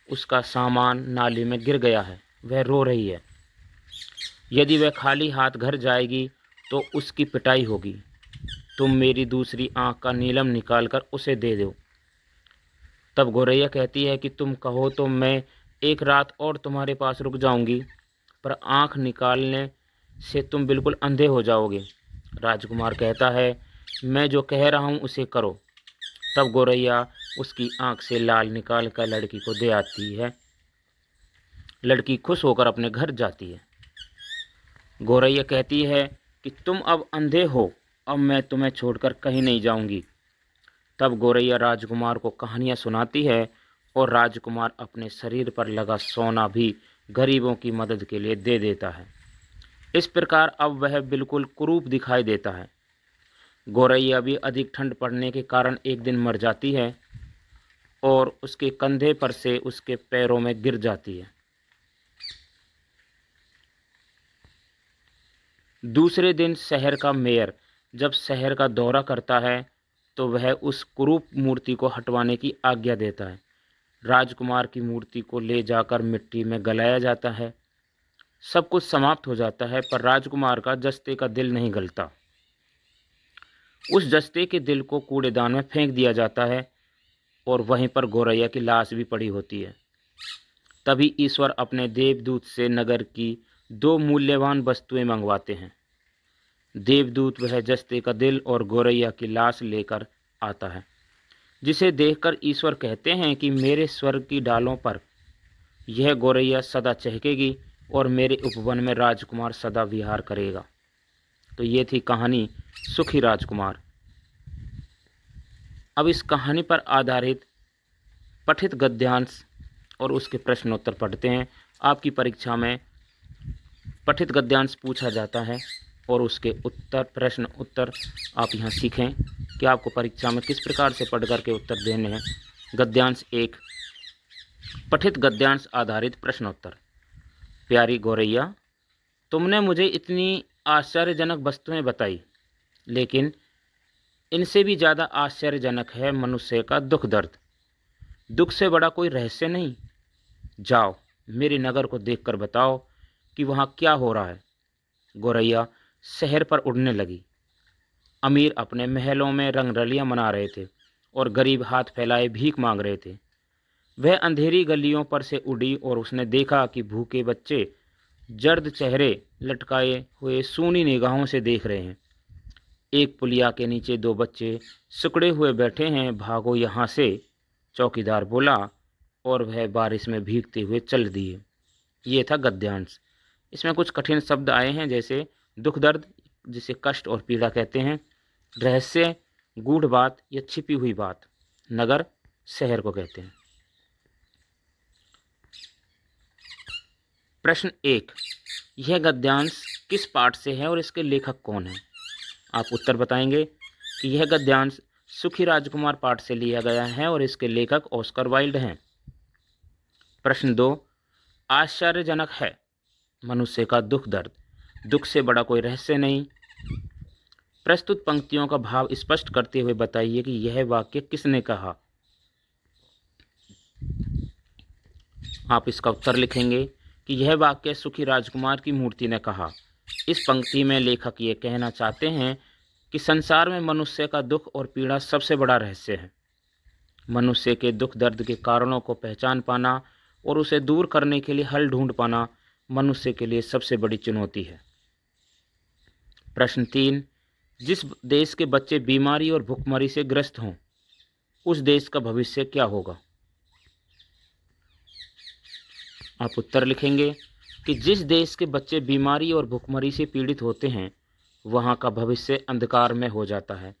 उसका सामान नाली में गिर गया है। वह रो रही है। यदि वह खाली हाथ घर जाएगी तो उसकी पिटाई होगी। तुम मेरी दूसरी आंख का नीलम निकालकर उसे दे दो। तब गौरैया कहती है कि तुम कहो तो मैं एक रात और तुम्हारे पास रुक जाऊंगी, पर आंख निकालने से तुम बिल्कुल अंधे हो जाओगे। राजकुमार कहता है, मैं जो कह रहा हूँ उसे करो। तब गौरैया उसकी आंख से लाल निकाल कर लड़की को दे आती है। लड़की खुश होकर अपने घर जाती है। गौरैया कहती है कि तुम अब अंधे हो, अब मैं तुम्हें छोड़कर कहीं नहीं जाऊंगी। तब गौरैया राजकुमार को कहानियाँ सुनाती है और राजकुमार अपने शरीर पर लगा सोना भी गरीबों की मदद के लिए दे देता है। इस प्रकार अब वह बिल्कुल कुरूप दिखाई देता है। गौरैया भी अधिक ठंड पड़ने के कारण एक दिन मर जाती है और उसके कंधे पर से उसके पैरों में गिर जाती है। दूसरे दिन शहर का मेयर जब शहर का दौरा करता है तो वह उस कुरूप मूर्ति को हटवाने की आज्ञा देता है। राजकुमार की मूर्ति को ले जाकर मिट्टी में गलाया जाता है। सब कुछ समाप्त हो जाता है, पर राजकुमार का जस्ते का दिल नहीं गलता। उस जस्ते के दिल को कूड़ेदान में फेंक दिया जाता है और वहीं पर गौरैया की लाश भी पड़ी होती है। तभी ईश्वर अपने देवदूत से नगर की 2 मूल्यवान वस्तुएं मंगवाते हैं। देवदूत वह जस्ते का दिल और गौरैया की लाश लेकर आता है, जिसे देखकर ईश्वर कहते हैं कि मेरे स्वर्ग की डालों पर यह गौरैया सदा चहकेगी और मेरे उपवन में राजकुमार सदा विहार करेगा। तो ये थी कहानी सुखी राजकुमार। अब इस कहानी पर आधारित पठित गद्यांश और उसके प्रश्नोत्तर पढ़ते हैं। आपकी परीक्षा में पठित गद्यांश पूछा जाता है। और उसके उत्तर, प्रश्न उत्तर आप यहाँ सीखें कि आपको परीक्षा में किस प्रकार से पढ़ करके उत्तर देने हैं। गद्यांश 1, पठित गद्यांश आधारित प्रश्नोत्तर। प्यारी गौरैया, तुमने मुझे इतनी आश्चर्यजनक वस्तुएं बताई, लेकिन इनसे भी ज़्यादा आश्चर्यजनक है मनुष्य का दुख दर्द। दुख से बड़ा कोई रहस्य नहीं। जाओ, मेरे नगर को देखकर बताओ कि वहाँ क्या हो रहा है। गौरैया शहर पर उड़ने लगी। अमीर अपने महलों में रंगरलियां मना रहे थे और गरीब हाथ फैलाए भीख मांग रहे थे। वह अंधेरी गलियों पर से उड़ी और उसने देखा कि भूखे बच्चे जर्द चेहरे लटकाए हुए सूनी निगाहों से देख रहे हैं। एक पुलिया के नीचे 2 बच्चे सिकुड़े हुए बैठे हैं, भागो यहाँ से, चौकीदार बोला, और वह बारिश में भीगते हुए चल दिए। ये था गद्यांश। इसमें कुछ कठिन शब्द आए हैं, जैसे दुख दर्द, जिसे कष्ट और पीड़ा कहते हैं, रहस्य, गूढ़ बात या छिपी हुई बात, नगर, शहर को कहते हैं। प्रश्न 1, यह गद्यांश किस पाठ से है और इसके लेखक कौन है? आप उत्तर बताएंगे कि यह गद्यांश सुखी राजकुमार पाठ से लिया गया है और इसके लेखक ऑस्कर वाइल्ड हैं। प्रश्न 2, आश्चर्यजनक है मनुष्य का दुख दर्द, दुख से बड़ा कोई रहस्य नहीं। प्रस्तुत पंक्तियों का भाव स्पष्ट करते हुए बताइए कि यह वाक्य किसने कहा। आप इसका उत्तर लिखेंगे कि यह वाक्य सुखी राजकुमार की मूर्ति ने कहा। इस पंक्ति में लेखक ये कहना चाहते हैं कि संसार में मनुष्य का दुख और पीड़ा सबसे बड़ा रहस्य है। मनुष्य के दुख दर्द के कारणों को पहचान पाना और उसे दूर करने के लिए हल ढूंढ पाना मनुष्य के लिए सबसे बड़ी चुनौती है। प्रश्न 3, जिस देश के बच्चे बीमारी और भुखमरी से ग्रस्त हों, उस देश का भविष्य क्या होगा? आप उत्तर लिखेंगे कि जिस देश के बच्चे बीमारी और भुखमरी से पीड़ित होते हैं, वहाँ का भविष्य अंधकार में हो जाता है।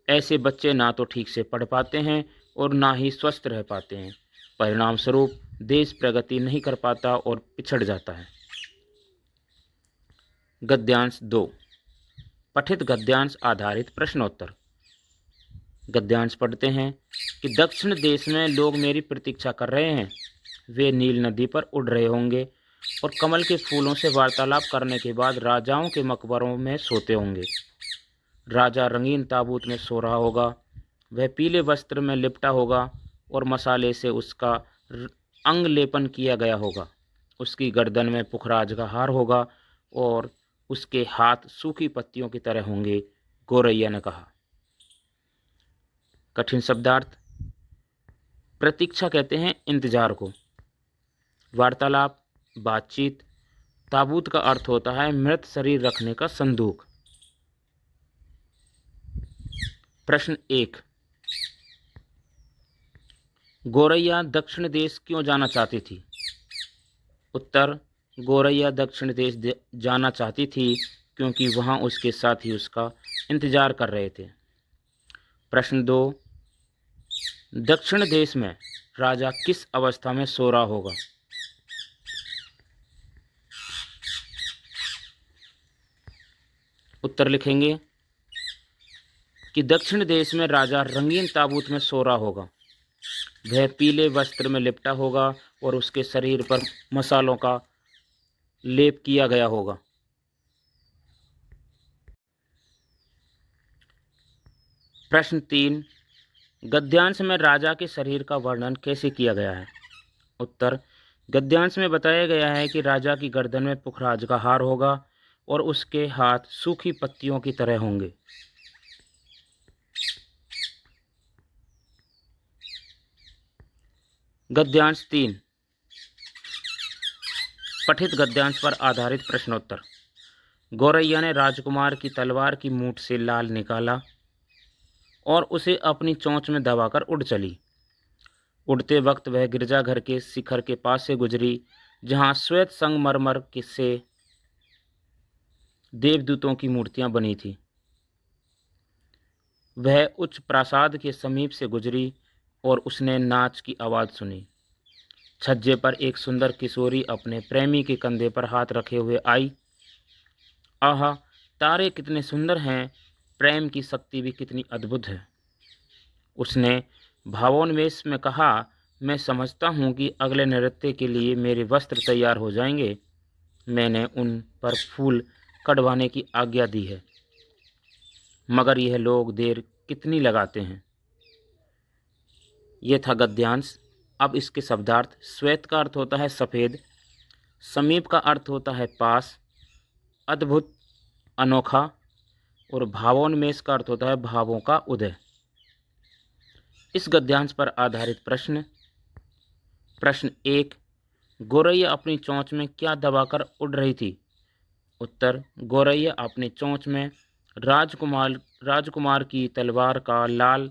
ऐसे बच्चे ना तो ठीक से पढ़ पाते हैं और ना ही स्वस्थ रह पाते हैं। परिणाम स्वरूप देश प्रगति नहीं कर पाता और पिछड़ जाता है। गद्यांश 2, पठित गद्यांश आधारित प्रश्नोत्तर। गद्यांश पढ़ते हैं कि दक्षिण देश में लोग मेरी प्रतीक्षा कर रहे हैं। वे नील नदी पर उड़ रहे होंगे और कमल के फूलों से वार्तालाप करने के बाद राजाओं के मकबरों में सोते होंगे। राजा रंगीन ताबूत में सो रहा होगा। वह पीले वस्त्र में लिपटा होगा और मसाले से उसका अंग लेपन किया गया होगा। उसकी गर्दन में पुखराज का हार होगा और उसके हाथ सूखी पत्तियों की तरह होंगे, गौरैया ने कहा। कठिन शब्दार्थ। प्रतीक्षा कहते हैं इंतजार को। वार्तालाप, बातचीत। ताबूत का अर्थ होता है मृत शरीर रखने का संदूक। प्रश्न 1, गौरैया दक्षिण देश क्यों जाना चाहती थी? उत्तर, गौरैया दक्षिण देश जाना चाहती थी क्योंकि वहाँ उसके साथी उसका इंतजार कर रहे थे। प्रश्न 2, दक्षिण देश में राजा किस अवस्था में सो रहा होगा? उत्तर लिखेंगे कि दक्षिण देश में राजा रंगीन ताबूत में सो रहा होगा। वह पीले वस्त्र में लिपटा होगा और उसके शरीर पर मसालों का लेप किया गया होगा। प्रश्न 3, गद्यांश में राजा के शरीर का वर्णन कैसे किया गया है? उत्तर, गद्यांश में बताया गया है कि राजा की गर्दन में पुखराज का हार होगा और उसके हाथ सूखी पत्तियों की तरह होंगे। गद्यांश 3, पठित गद्यांश पर आधारित प्रश्नोत्तर। गौरैया ने राजकुमार की तलवार की मूठ से लाल निकाला और उसे अपनी चोंच में दबाकर उड़ चली। उड़ते वक्त वह गिरजाघर के शिखर के पास से गुजरी, जहां श्वेत संगमरमर से देवदूतों की मूर्तियां बनी थी। वह उच्च प्रासाद के समीप से गुजरी और उसने नाच की आवाज़ सुनी। छज्जे पर एक सुंदर किशोरी अपने प्रेमी के कंधे पर हाथ रखे हुए आई। आहा, तारे कितने सुंदर हैं, प्रेम की शक्ति भी कितनी अद्भुत है। उसने भावोन्मेष में कहा, मैं समझता हूँ कि अगले नृत्य के लिए मेरे वस्त्र तैयार हो जाएंगे। मैंने उन पर फूल कढ़वाने की आज्ञा दी है, मगर यह लोग देर कितनी लगाते हैं। यह था गद्यांश। अब इसके शब्दार्थ। श्वेत का अर्थ होता है सफ़ेद, समीप का अर्थ होता है पास, अद्भुत, अनोखा, और भावोन्मेष का अर्थ होता है भावों का उदय। इस गद्यांश पर आधारित प्रश्न। प्रश्न 1, गोरैया अपनी चोंच में क्या दबाकर उड़ रही थी? उत्तर, गोरैया अपनी चोंच में राजकुमार की तलवार का लाल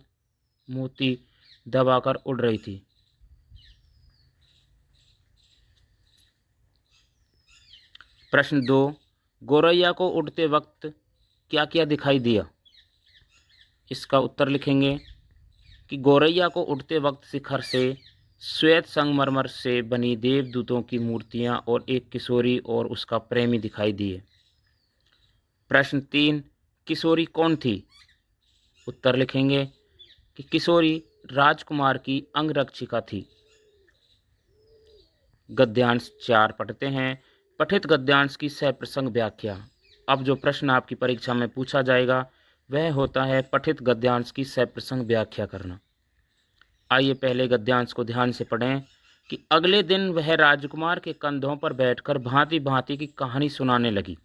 मोती दबाकर उड़ रही थी। प्रश्न 2, गोरैया को उड़ते वक्त क्या क्या दिखाई दिया? इसका उत्तर लिखेंगे कि गोरैया को उड़ते वक्त शिखर से श्वेत संगमरमर से बनी देवदूतों की मूर्तियां और एक किशोरी और उसका प्रेमी दिखाई दिए। प्रश्न 3, किशोरी कौन थी? उत्तर लिखेंगे कि किशोरी राजकुमार की अंगरक्षिका थी। गद्यांश 4 पढ़ते हैं। पठित गद्यांश की सप्रसंग व्याख्या। अब जो प्रश्न आपकी परीक्षा में पूछा जाएगा वह होता है पठित गद्यांश की सप्रसंग व्याख्या करना। आइए पहले गद्यांश को ध्यान से पढ़ें कि अगले दिन वह राजकुमार के कंधों पर बैठकर भांति भांति की कहानी सुनाने लगी।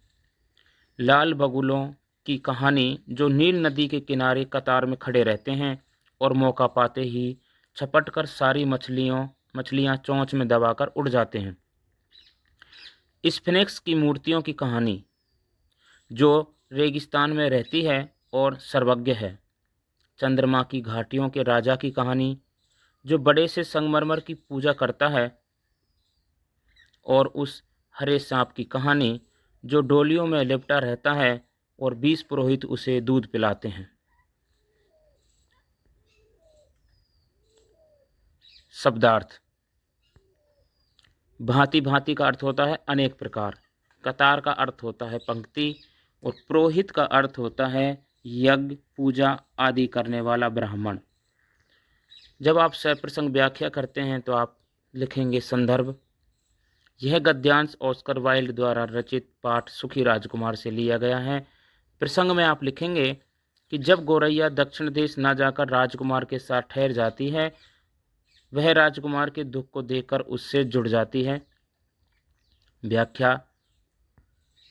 लाल बगुलों की कहानी जो नील नदी के किनारे कतार में खड़े रहते हैं और मौका पाते ही छपट कर सारी मछलियां चोंच में दबाकर उड़ जाते हैं। स्फिनिक्स की मूर्तियों की कहानी जो रेगिस्तान में रहती है और सर्वज्ञ है। चंद्रमा की घाटियों के राजा की कहानी जो बड़े से संगमरमर की पूजा करता है, और उस हरे सांप की कहानी जो डोलियों में लिपटा रहता है और 20 पुरोहित उसे दूध पिलाते हैं। शब्दार्थ। भांति भांति का अर्थ होता है अनेक प्रकार, कतार का अर्थ होता है पंक्ति, और पुरोहित का अर्थ होता है यज्ञ पूजा आदि करने वाला ब्राह्मण। जब आप सप्रसंग व्याख्या करते हैं तो आप लिखेंगे संदर्भ। यह गद्यांश ऑस्कर वाइल्ड द्वारा रचित पाठ सुखी राजकुमार से लिया गया है। प्रसंग में आप लिखेंगे कि जब गोरैया दक्षिण देश न जाकर राजकुमार के साथ ठहर जाती है, वह राजकुमार के दुख को देखकर उससे जुड़ जाती है।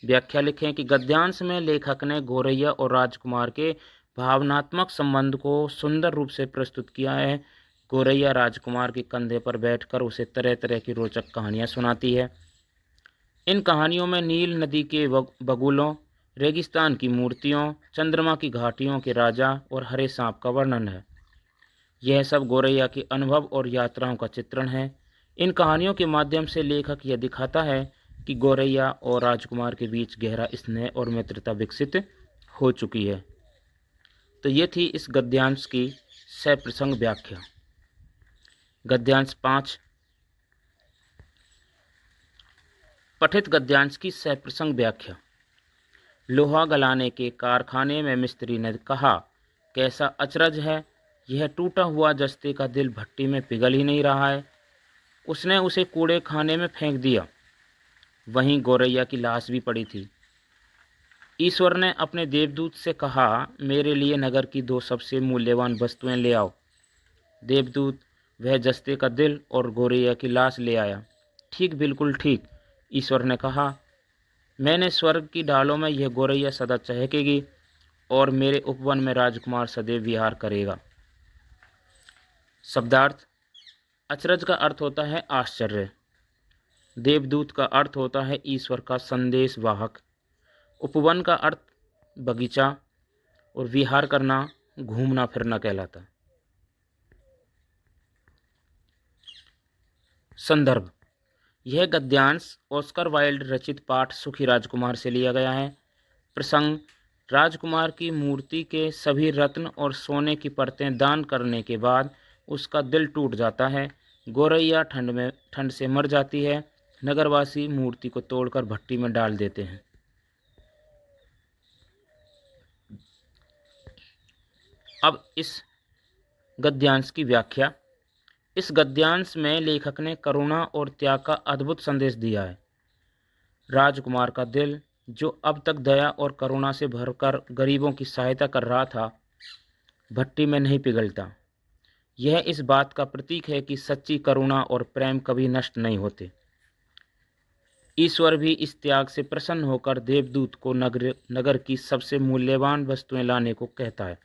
व्याख्या लिखें कि गद्यांश में लेखक ने गोरैया और राजकुमार के भावनात्मक संबंध को सुंदर रूप से प्रस्तुत किया है। गोरैया राजकुमार के कंधे पर बैठकर उसे तरह तरह की रोचक कहानियां सुनाती है। इन कहानियों में नील नदी के बगुलों, रेगिस्तान की मूर्तियों, चंद्रमा की घाटियों के राजा और हरे सांप का वर्णन है। यह सब गोरैया के अनुभव और यात्राओं का चित्रण है। इन कहानियों के माध्यम से लेखक यह दिखाता है कि गोरैया और राजकुमार के बीच गहरा स्नेह और मित्रता विकसित हो चुकी है। तो ये थी इस गद्यांश की सप्रसंग व्याख्या। गद्यांश 5, पठित गद्यांश की सप्रसंग व्याख्या। लोहा गलाने के कारखाने में मिस्त्री ने कहा, कैसा अचरज है, यह टूटा हुआ जस्ते का दिल भट्टी में पिघल ही नहीं रहा है। उसने उसे कूड़े खाने में फेंक दिया। वहीं गोरैया की लाश भी पड़ी थी। ईश्वर ने अपने देवदूत से कहा, मेरे लिए नगर की 2 सबसे मूल्यवान वस्तुएं ले आओ। देवदूत वह जस्ते का दिल और गोरैया की लाश ले आया। ठीक, बिल्कुल ठीक, ईश्वर ने कहा, मैंने स्वर्ग की डालों में यह गोरैया सदा चहकेगी और मेरे उपवन में राजकुमार सदैव विहार करेगा। शब्दार्थ। अचरज का अर्थ होता है आश्चर्य। देवदूत का अर्थ होता है ईश्वर का संदेश वाहक। उपवन का अर्थ बगीचा, और विहार करना, घूमना फिरना कहलाता है। संदर्भ। यह गद्यांश ऑस्कर वाइल्ड रचित पाठ सुखी राजकुमार से लिया गया है। प्रसंग। राजकुमार की मूर्ति के सभी रत्न और सोने की परतें दान करने के बाद उसका दिल टूट जाता है। गोरैया ठंड से मर जाती है। नगरवासी मूर्ति को तोड़कर भट्टी में डाल देते हैं। अब इस गद्यांश की व्याख्या। इस गद्यांश में लेखक ने करुणा और त्याग का अद्भुत संदेश दिया है। राजकुमार का दिल, जो अब तक दया और करुणा से भरकर गरीबों की सहायता कर रहा था, भट्टी में नहीं पिघलता। यह इस बात का प्रतीक है कि सच्ची करुणा और प्रेम कभी नष्ट नहीं होते। ईश्वर भी इस त्याग से प्रसन्न होकर देवदूत को नगर की सबसे मूल्यवान वस्तुएं लाने को कहता है।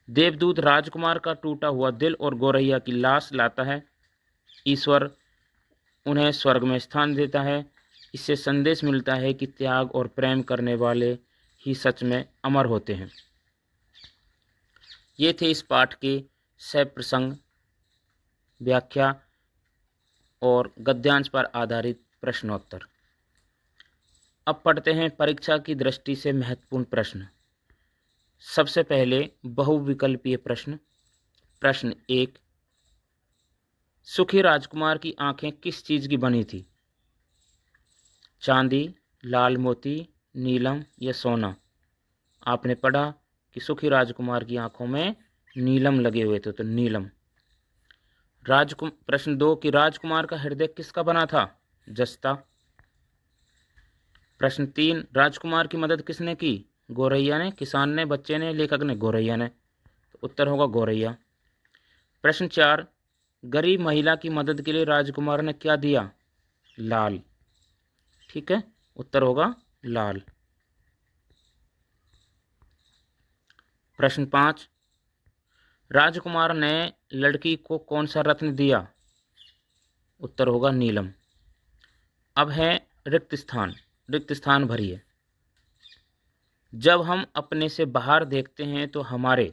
देवदूत राजकुमार का टूटा हुआ दिल और गौरैया की लाश लाता है। ईश्वर उन्हें स्वर्ग में स्थान देता है। इससे संदेश मिलता है कि त्याग और प्रेम करने वाले ही सच में अमर होते हैं। ये थे इस पाठ के सह प्रसंग, व्याख्या और गद्यांश पर आधारित प्रश्नोत्तर। अब पढ़ते हैं परीक्षा की दृष्टि से महत्वपूर्ण प्रश्न। सबसे पहले बहुविकल्पीय प्रश्न। प्रश्न 1, सुखी राजकुमार की आंखें किस चीज की बनी थी? चांदी, लाल मोती, नीलम या सोना? आपने पढ़ा कि सुखी राजकुमार की आंखों में नीलम लगे हुए थे, तो नीलम। प्रश्न 2 कि राजकुमार का हृदय किसका बना था? जस्ता। प्रश्न 3, राजकुमार की मदद किसने की? गौरैया ने, किसान ने, बच्चे ने, लेखक ने? गौरैया ने। तो उत्तर होगा गौरैया। प्रश्न 4, गरीब महिला की मदद के लिए राजकुमार ने क्या दिया? लाल। ठीक है, उत्तर होगा लाल। प्रश्न 5, राजकुमार ने लड़की को कौन सा रत्न दिया? उत्तर होगा नीलम। अब है रिक्त स्थान। रिक्त स्थान भरिए। जब हम अपने से बाहर देखते हैं तो हमारे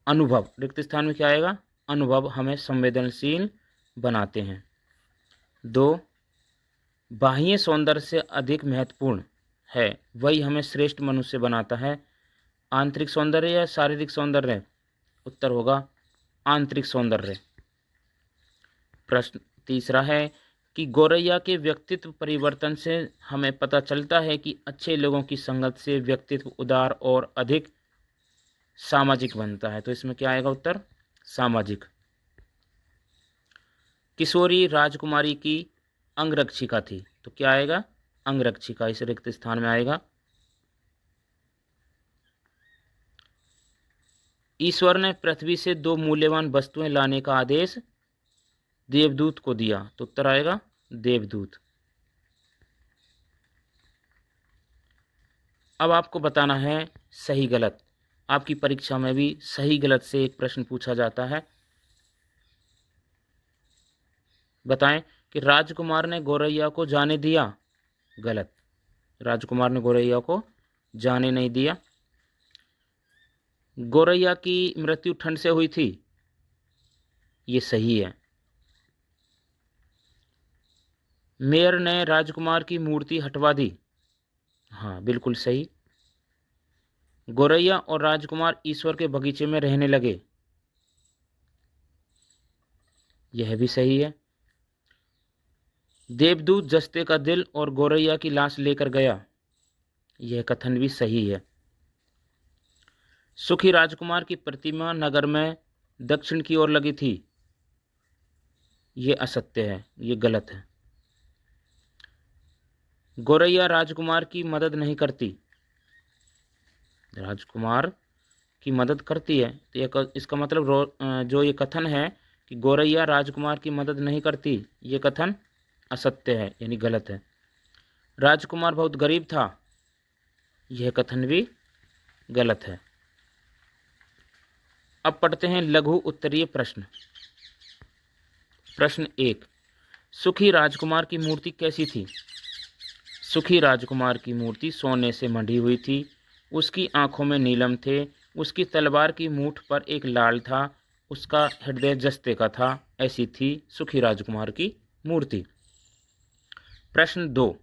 अनुभव, रिक्त स्थान में क्या आएगा? अनुभव हमें संवेदनशील बनाते हैं। 2, बाह्य सौंदर्य से अधिक महत्वपूर्ण है वही हमें श्रेष्ठ मनुष्य बनाता है। आंतरिक सौंदर्य या शारीरिक सौंदर्य? उत्तर होगा आंतरिक सौंदर्य। प्रश्न तीसरा है कि गौरैया के व्यक्तित्व परिवर्तन से हमें पता चलता है कि अच्छे लोगों की संगत से व्यक्तित्व उदार और अधिक सामाजिक बनता है। तो इसमें क्या आएगा उत्तर? सामाजिक। किशोरी राजकुमारी की अंगरक्षिका थी, तो क्या आएगा? अंगरक्षिका इस रिक्त स्थान में आएगा। ईश्वर ने पृथ्वी से 2 मूल्यवान वस्तुएं लाने का आदेश देवदूत को दिया, तो उत्तर आएगा देवदूत। अब आपको बताना है सही गलत। आपकी परीक्षा में भी सही गलत से एक प्रश्न पूछा जाता है। बताएं कि राजकुमार ने गौरैया को जाने दिया? गलत। राजकुमार ने गौरैया को जाने नहीं दिया। गौरैया की मृत्यु ठंड से हुई थी? ये सही है। मेयर ने राजकुमार की मूर्ति हटवा दी? हाँ, बिल्कुल सही। गौरैया और राजकुमार ईश्वर के बगीचे में रहने लगे? यह भी सही है। देवदूत जस्ते का दिल और गौरैया की लाश लेकर गया? यह कथन भी सही है। सुखी राजकुमार की प्रतिमा नगर में दक्षिण की ओर लगी थी? यह असत्य है, यह गलत है। गौरैया राजकुमार की मदद नहीं करती? राजकुमार की मदद करती है, तो इसका मतलब जो ये कथन है कि गौरैया राजकुमार की मदद नहीं करती, ये कथन असत्य है, यानी गलत है। राजकुमार बहुत गरीब था? यह कथन भी गलत है। अब पढ़ते हैं लघु उत्तरीय प्रश्न। प्रश्न 1, सुखी राजकुमार की मूर्ति कैसी थी? सुखी राजकुमार की मूर्ति सोने से मढ़ी हुई थी। उसकी आंखों में नीलम थे। उसकी तलवार की मूठ पर एक लाल था। उसका हृदय जस्ते का था। ऐसी थी सुखी राजकुमार की मूर्ति। प्रश्न 2,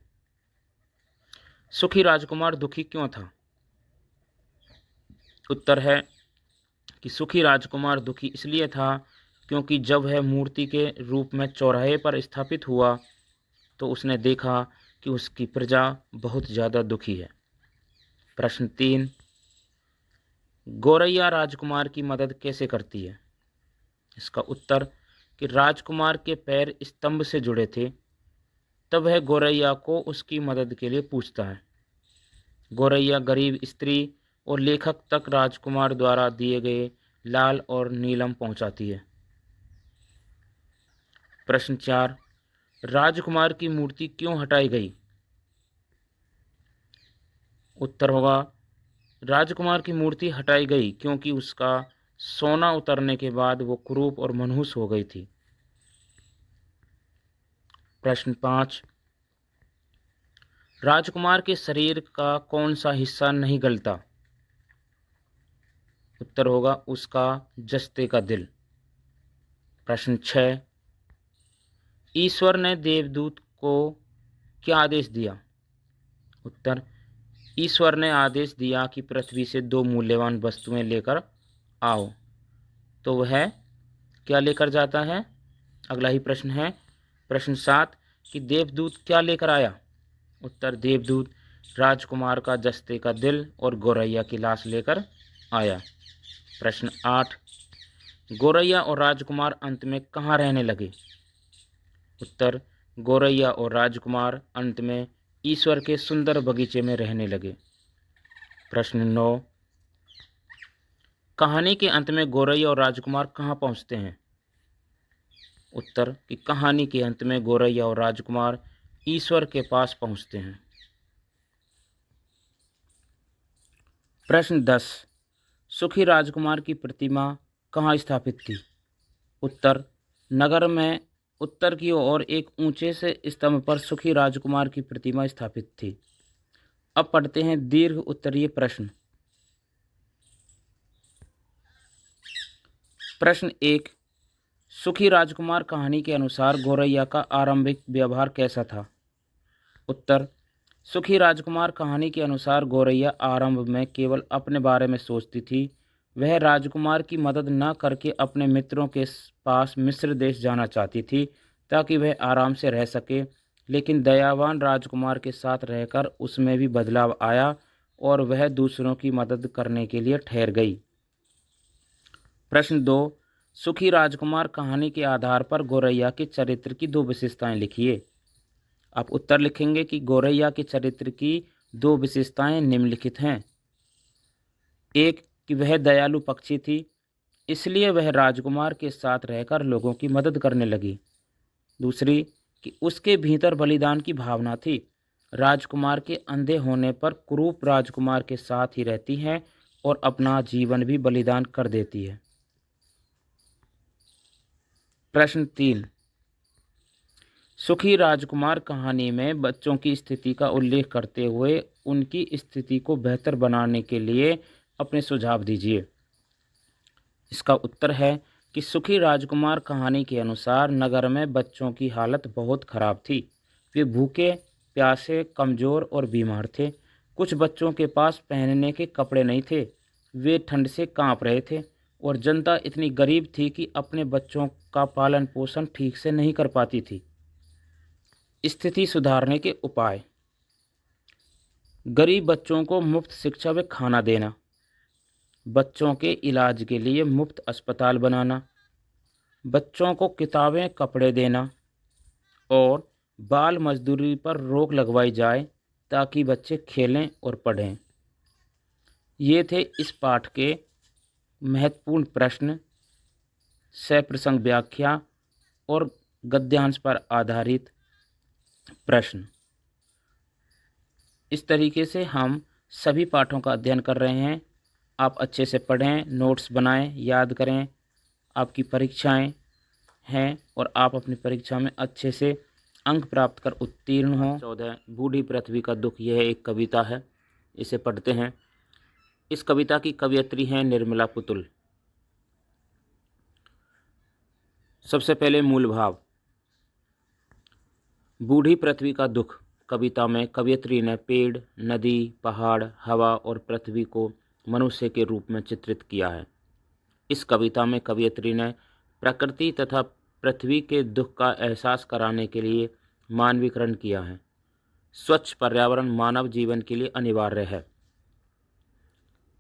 सुखी राजकुमार दुखी क्यों था? उत्तर है कि सुखी राजकुमार दुखी इसलिए था क्योंकि जब वह मूर्ति के रूप में चौराहे पर स्थापित हुआ तो उसने देखा कि उसकी प्रजा बहुत ज़्यादा दुखी है। प्रश्न 3, गौरैया राजकुमार की मदद कैसे करती है? इसका उत्तर कि राजकुमार के पैर स्तंभ से जुड़े थे, तब वह गौरैया को उसकी मदद के लिए पूछता है। गौरैया गरीब स्त्री और लेखक तक राजकुमार द्वारा दिए गए लाल और नीलम पहुंचाती है। प्रश्न 4, राजकुमार की मूर्ति क्यों हटाई गई? उत्तर होगा, राजकुमार की मूर्ति हटाई गई क्योंकि उसका सोना उतरने के बाद वो कुरूप और मनहूस हो गई थी। प्रश्न 5, राजकुमार के शरीर का कौन सा हिस्सा नहीं गलता? उत्तर होगा उसका जस्ते का दिल। प्रश्न 6, ईश्वर ने देवदूत को क्या आदेश दिया? उत्तर, ईश्वर ने आदेश दिया कि पृथ्वी से 2 मूल्यवान वस्तुएं लेकर आओ। तो वह क्या लेकर जाता है? अगला ही प्रश्न है प्रश्न 7 कि देवदूत क्या लेकर आया? उत्तर, देवदूत राजकुमार का जस्ते का दिल और गौरैया की लाश लेकर आया। प्रश्न 8, गौरैया और राजकुमार अंत में कहाँ रहने लगे? उत्तर, गौरैया और राजकुमार अंत में ईश्वर के सुंदर बगीचे में रहने लगे। प्रश्न 9, कहानी के अंत में गौरैया और राजकुमार कहाँ पहुँचते हैं? उत्तर कि कहानी के अंत में गौरैया और राजकुमार ईश्वर के पास पहुँचते हैं। प्रश्न 10, सुखी राजकुमार की प्रतिमा कहाँ स्थापित थी? उत्तर, नगर में उत्तर की ओर एक ऊंचे से स्तंभ पर सुखी राजकुमार की प्रतिमा स्थापित थी। अब पढ़ते हैं दीर्घ उत्तरीय प्रश्न। प्रश्न 1, सुखी राजकुमार कहानी के अनुसार गौरैया का आरंभिक व्यवहार कैसा था? उत्तर, सुखी राजकुमार कहानी के अनुसार गौरैया आरंभ में केवल अपने बारे में सोचती थी। वह राजकुमार की मदद न करके अपने मित्रों के पास मिस्र देश जाना चाहती थी ताकि वह आराम से रह सके, लेकिन दयावान राजकुमार के साथ रहकर उसमें भी बदलाव आया और वह दूसरों की मदद करने के लिए ठहर गई। प्रश्न 2, सुखी राजकुमार कहानी के आधार पर गौरैया के चरित्र की 2 विशेषताएं लिखिए। आप उत्तर लिखेंगे कि गौरैया के चरित्र की 2 विशेषताएं निम्नलिखित हैं। 1, कि वह दयालु पक्षी थी, इसलिए वह राजकुमार के साथ रहकर लोगों की मदद करने लगी। दूसरी, कि उसके भीतर बलिदान की भावना थी। राजकुमार के अंधे होने पर कुरूप राजकुमार के साथ ही रहती है और अपना जीवन भी बलिदान कर देती है। प्रश्न 3, सुखी राजकुमार कहानी में बच्चों की स्थिति का उल्लेख करते हुए उनकी स्थिति को बेहतर बनाने के लिए अपने सुझाव दीजिए। इसका उत्तर है कि सुखी राजकुमार कहानी के अनुसार नगर में बच्चों की हालत बहुत खराब थी। वे भूखे, प्यासे, कमज़ोर और बीमार थे। कुछ बच्चों के पास पहनने के कपड़े नहीं थे। वे ठंड से कांप रहे थे और जनता इतनी गरीब थी कि अपने बच्चों का पालन पोषण ठीक से नहीं कर पाती थी। स्थिति सुधारने के उपाय: गरीब बच्चों को मुफ्त शिक्षा व खाना देना, बच्चों के इलाज के लिए मुफ्त अस्पताल बनाना, बच्चों को किताबें, कपड़े देना और बाल मजदूरी पर रोक लगवाई जाए ताकि बच्चे खेलें और पढ़ें। ये थे इस पाठ के महत्वपूर्ण प्रश्न, सप्रसंग व्याख्या और गद्यांश पर आधारित प्रश्न। इस तरीके से हम सभी पाठों का अध्ययन कर रहे हैं। आप अच्छे से पढ़ें, नोट्स बनाएं, याद करें। आपकी परीक्षाएं हैं और आप अपनी परीक्षा में अच्छे से अंक प्राप्त कर उत्तीर्ण हों। 14, बूढ़ी पृथ्वी का दुख, यह एक कविता है, इसे पढ़ते हैं। इस कविता की कवयित्री हैं निर्मला पुतुल। सबसे पहले मूल भाव। बूढ़ी पृथ्वी का दुख कविता में कवयित्री ने पेड़, नदी, पहाड़, हवा और पृथ्वी को मनुष्य के रूप में चित्रित किया है। इस कविता में कवयित्री ने प्रकृति तथा पृथ्वी के दुख का एहसास कराने के लिए मानवीकरण किया है। स्वच्छ पर्यावरण मानव जीवन के लिए अनिवार्य है।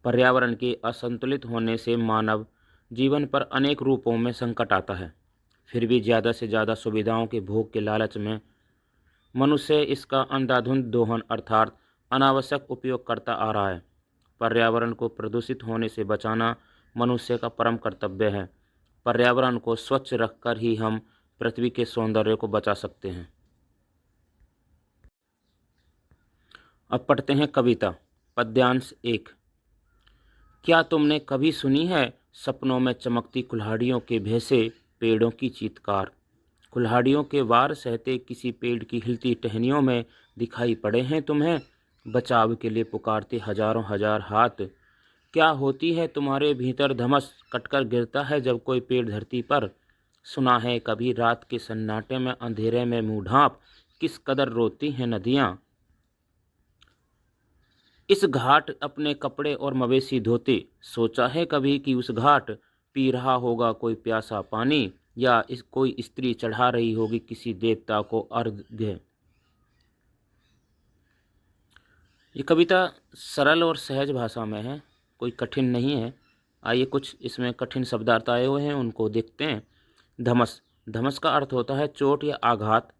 पर्यावरण के असंतुलित होने से मानव जीवन पर अनेक रूपों में संकट आता है। फिर भी ज़्यादा से ज़्यादा सुविधाओं के भोग के लालच में मनुष्य इसका अंधाधुंध दोहन अर्थात अनावश्यक उपयोग करता आ रहा है। पर्यावरण को प्रदूषित होने से बचाना मनुष्य का परम कर्तव्य है। पर्यावरण को स्वच्छ रखकर ही हम पृथ्वी के सौंदर्य को बचा सकते हैं। अब पढ़ते हैं कविता। पद्यांश 1। क्या तुमने कभी सुनी है सपनों में चमकती कुल्हाड़ियों के भेसे पेड़ों की चीत्कार? कुल्हाड़ियों के वार सहते किसी पेड़ की हिलती टहनियों में दिखाई पड़े हैं तुम्हें? बचाव के लिए पुकारते हजारों हजार हाथ। क्या होती है तुम्हारे भीतर धमस, कटकर गिरता है जब कोई पेड़ धरती पर? सुना है कभी रात के सन्नाटे में, अंधेरे में मुंह ढांप, किस कदर रोती हैं नदियाँ। इस घाट अपने कपड़े और मवेशी धोते, सोचा है कभी कि उस घाट पी रहा होगा कोई प्यासा पानी, या इस कोई स्त्री चढ़ा रही होगी किसी देवता को अर्घ्य। ये कविता सरल और सहज भाषा में है, कोई कठिन नहीं है। आइए कुछ इसमें कठिन शब्दार्थ आए हुए हैं, उनको देखते हैं। धमस, धमस का अर्थ होता है चोट या आघात।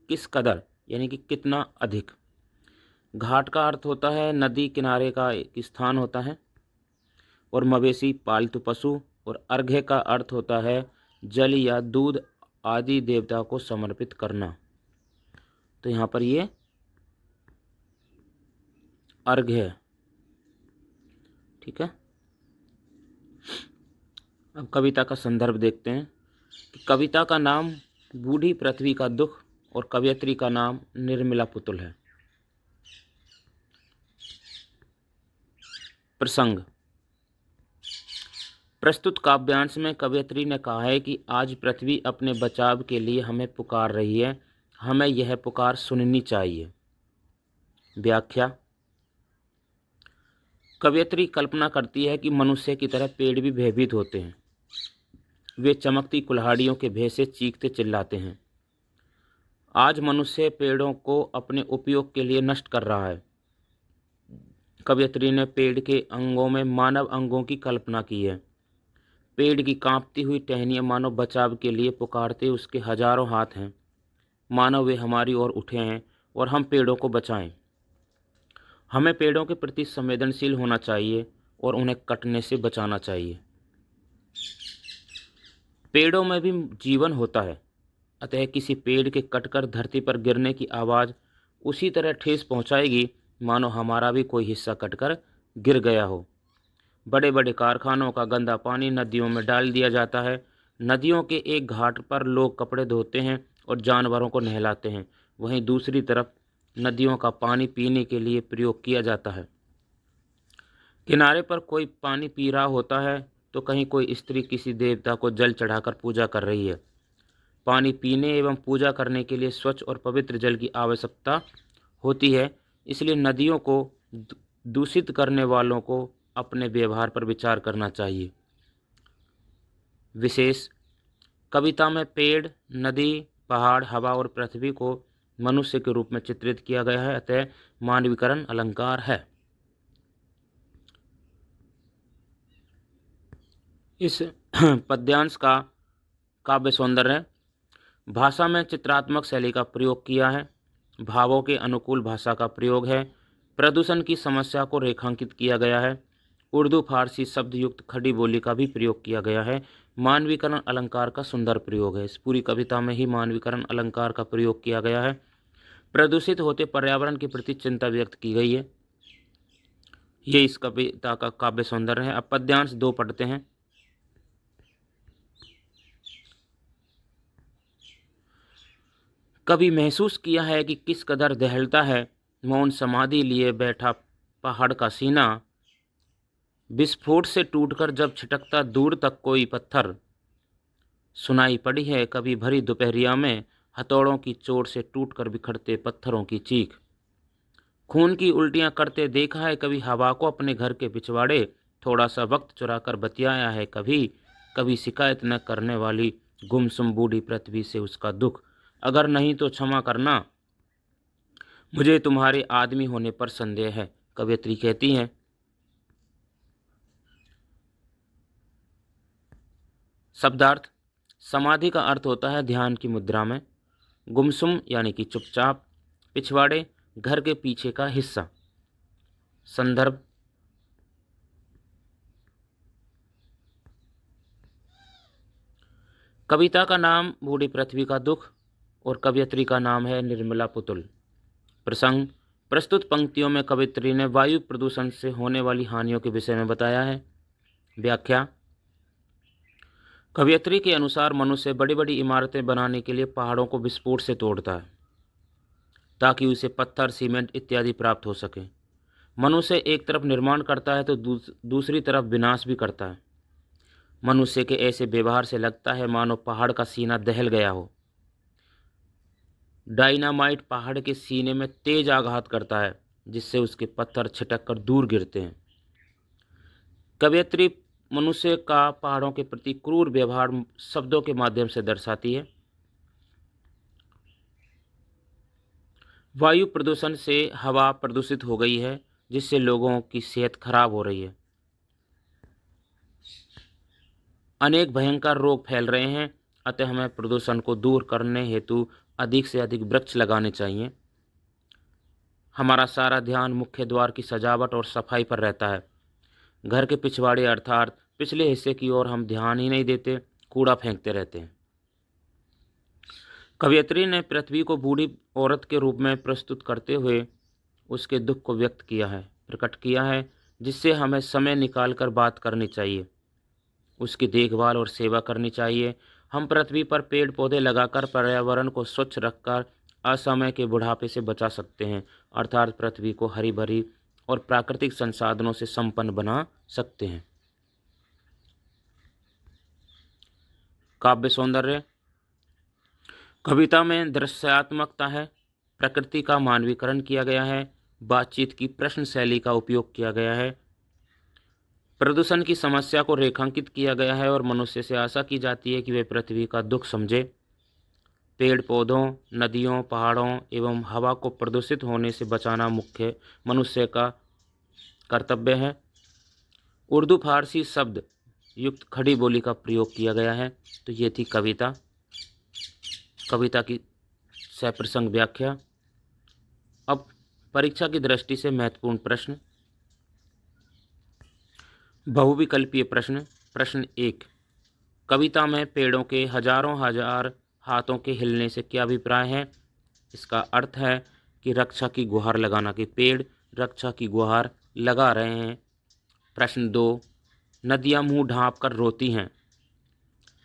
किस कदर यानी कि कितना अधिक। घाट का अर्थ होता है नदी किनारे का एक स्थान होता है। और मवेशी पालतू पशु। और अर्घ्य का अर्थ होता है जल या दूध आदि देवता को समर्पित करना। तो यहाँ पर ये अर्घ्य है, ठीक है। अब कविता का संदर्भ देखते हैं कि कविता का नाम बूढ़ी पृथ्वी का दुख और कवयित्री का नाम निर्मला पुतुल है। प्रसंग। प्रस्तुत काव्यांश में कवयित्री ने कहा है कि आज पृथ्वी अपने बचाव के लिए हमें पुकार रही है, हमें यह पुकार सुननी चाहिए। व्याख्या। कवयित्री कल्पना करती है कि मनुष्य की तरह पेड़ भी भयभीत होते हैं। वे चमकती कुल्हाड़ियों के भय से चीखते चिल्लाते हैं। आज मनुष्य पेड़ों को अपने उपयोग के लिए नष्ट कर रहा है। कवयित्री ने पेड़ के अंगों में मानव अंगों की कल्पना की है। पेड़ की कांपती हुई टहनियाँ मानव बचाव के लिए पुकारते उसके हजारों हाथ हैं। मानव वे हमारी ओर उठे हैं और हम पेड़ों को बचाएं। हमें पेड़ों के प्रति संवेदनशील होना चाहिए और उन्हें कटने से बचाना चाहिए। पेड़ों में भी जीवन होता है, अतः किसी पेड़ के कटकर धरती पर गिरने की आवाज़ उसी तरह ठेस पहुंचाएगी मानो हमारा भी कोई हिस्सा कटकर गिर गया हो। बड़े बड़े कारखानों का गंदा पानी नदियों में डाल दिया जाता है। नदियों के एक घाट पर लोग कपड़े धोते हैं और जानवरों को नहलाते हैं, वहीं दूसरी तरफ नदियों का पानी पीने के लिए प्रयोग किया जाता है। किनारे पर कोई पानी पी रहा होता है तो कहीं कोई स्त्री किसी देवता को जल चढ़ाकर पूजा कर रही है। पानी पीने एवं पूजा करने के लिए स्वच्छ और पवित्र जल की आवश्यकता होती है, इसलिए नदियों को दूषित करने वालों को अपने व्यवहार पर विचार करना चाहिए। विशेष कविता में पेड़, नदी, पहाड़, हवा और पृथ्वी को मनुष्य के रूप में चित्रित किया गया है, अतः मानवीकरण अलंकार है। इस पद्यांश का काव्य सौंदर्य। भाषा में चित्रात्मक शैली का प्रयोग किया है। भावों के अनुकूल भाषा का प्रयोग है। प्रदूषण की समस्या को रेखांकित किया गया है। उर्दू फारसी शब्द युक्त खड़ी बोली का भी प्रयोग किया गया है। मानवीकरण अलंकार का सुंदर प्रयोग है। इस पूरी कविता में ही मानवीकरण अलंकार का प्रयोग किया गया है। प्रदूषित होते पर्यावरण के प्रति चिंता व्यक्त की गई है। ये इस कविता का काव्य सौंदर्य है। अब पद्यांश 2 पढ़ते हैं। कभी महसूस किया है कि किस कदर दहलता है मौन समाधि लिए बैठा पहाड़ का सीना, विस्फोट से टूटकर जब छिटकता दूर तक कोई पत्थर। सुनाई पड़ी है कभी भरी दोपहरिया में हथौड़ों की चोट से टूटकर बिखरते पत्थरों की चीख। खून की उल्टियां करते देखा है कभी हवा को अपने घर के पिछवाड़े, थोड़ा सा वक्त चुराकर बतियाया है कभी। कभी शिकायत न करने वाली गुमसुम बूढ़ी पृथ्वी से उसका दुख। अगर नहीं तो क्षमा करना, मुझे तुम्हारे आदमी होने पर संदेह है। कवयित्री कहती हैं शब्दार्थ। समाधि का अर्थ होता है ध्यान की मुद्रा में। गुमसुम यानी कि चुपचाप। पिछवाड़े, घर के पीछे का हिस्सा। संदर्भ। कविता का नाम बूढ़ी पृथ्वी का दुख और कवयित्री का नाम है निर्मला पुतुल। प्रसंग। प्रस्तुत पंक्तियों में कवयित्री ने वायु प्रदूषण से होने वाली हानियों के विषय में बताया है। व्याख्या। कवयित्री के अनुसार मनुष्य बड़ी बड़ी इमारतें बनाने के लिए पहाड़ों को विस्फोट से तोड़ता है ताकि उसे पत्थर, सीमेंट इत्यादि प्राप्त हो सके। मनुष्य एक तरफ निर्माण करता है तो दूसरी तरफ विनाश भी करता है। मनुष्य के ऐसे व्यवहार से लगता है मानो पहाड़ का सीना दहल गया हो। डायनामाइट पहाड़ के सीने में तेज आघात करता है जिससे उसके पत्थर छिटक कर दूर गिरते हैं। कवयित्री मनुष्य का पहाड़ों के प्रति क्रूर व्यवहार शब्दों के माध्यम से दर्शाती है। वायु प्रदूषण से हवा प्रदूषित हो गई है जिससे लोगों की सेहत खराब हो रही है। अनेक भयंकर रोग फैल रहे हैं, अतः हमें प्रदूषण को दूर करने हेतु अधिक से अधिक वृक्ष लगाने चाहिए। हमारा सारा ध्यान मुख्य द्वार की सजावट और सफाई पर रहता है। घर के पिछवाड़े अर्थात पिछले हिस्से की ओर हम ध्यान ही नहीं देते, कूड़ा फेंकते रहते हैं। कवयित्री ने पृथ्वी को बूढ़ी औरत के रूप में प्रस्तुत करते हुए उसके दुख को प्रकट किया है, जिससे हमें समय निकालकर बात करनी चाहिए, उसकी देखभाल और सेवा करनी चाहिए। हम पृथ्वी पर पेड़ पौधे लगाकर पर्यावरण को स्वच्छ रखकर असमय के बुढ़ापे से बचा सकते हैं, अर्थात पृथ्वी को हरी भरी और प्राकृतिक संसाधनों से संपन्न बना सकते हैं। काव्य सौंदर्य। कविता में दृश्यात्मकता है, प्रकृति का मानवीकरण किया गया है, बातचीत की प्रश्न शैली का उपयोग किया गया है, प्रदूषण की समस्या को रेखांकित किया गया है और मनुष्य से आशा की जाती है कि वे पृथ्वी का दुख समझे। पेड़ पौधों, नदियों, पहाड़ों एवं हवा को प्रदूषित होने से बचाना मुख्य मनुष्य का कर्तव्य है। उर्दू फारसी शब्द युक्त खड़ी बोली का प्रयोग किया गया है। तो ये थी कविता की सप्रसंग व्याख्या। अब परीक्षा की दृष्टि से महत्वपूर्ण प्रश्न। बहुविकल्पीय प्रश्न। प्रश्न 1, कविता में पेड़ों के हजारों हजार हाथों के हिलने से क्या अभिप्राय है? इसका अर्थ है कि रक्षा की गुहार लगाना, कि पेड़ रक्षा की गुहार लगा रहे हैं। प्रश्न 2, नदियाँ मुंह ढाँप कर रोती हैं,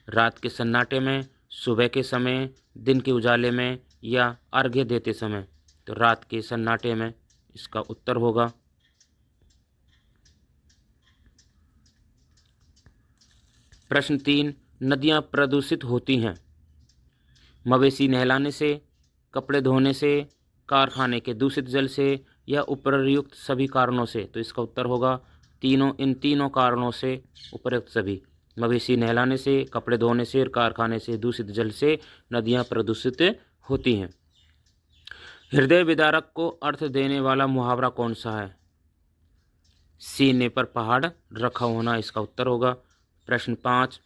रात के सन्नाटे में, सुबह के समय, दिन के उजाले में या अर्घ्य देते समय? तो रात के सन्नाटे में इसका उत्तर होगा। प्रश्न 3, नदियाँ प्रदूषित होती हैं मवेशी नहलाने से, कपड़े धोने से, कारखाने के दूषित जल से या उपर्युक्त सभी कारणों से? तो इसका उत्तर होगा इन तीनों कारणों से, उपर्युक्त सभी। मवेशी नहलाने से, कपड़े धोने से और कारखाने से दूषित जल से नदियाँ प्रदूषित होती हैं। हृदय विदारक को अर्थ देने वाला मुहावरा कौन सा है? सीने पर पहाड़ रखा होना इसका उत्तर होगा। प्रश्न 5,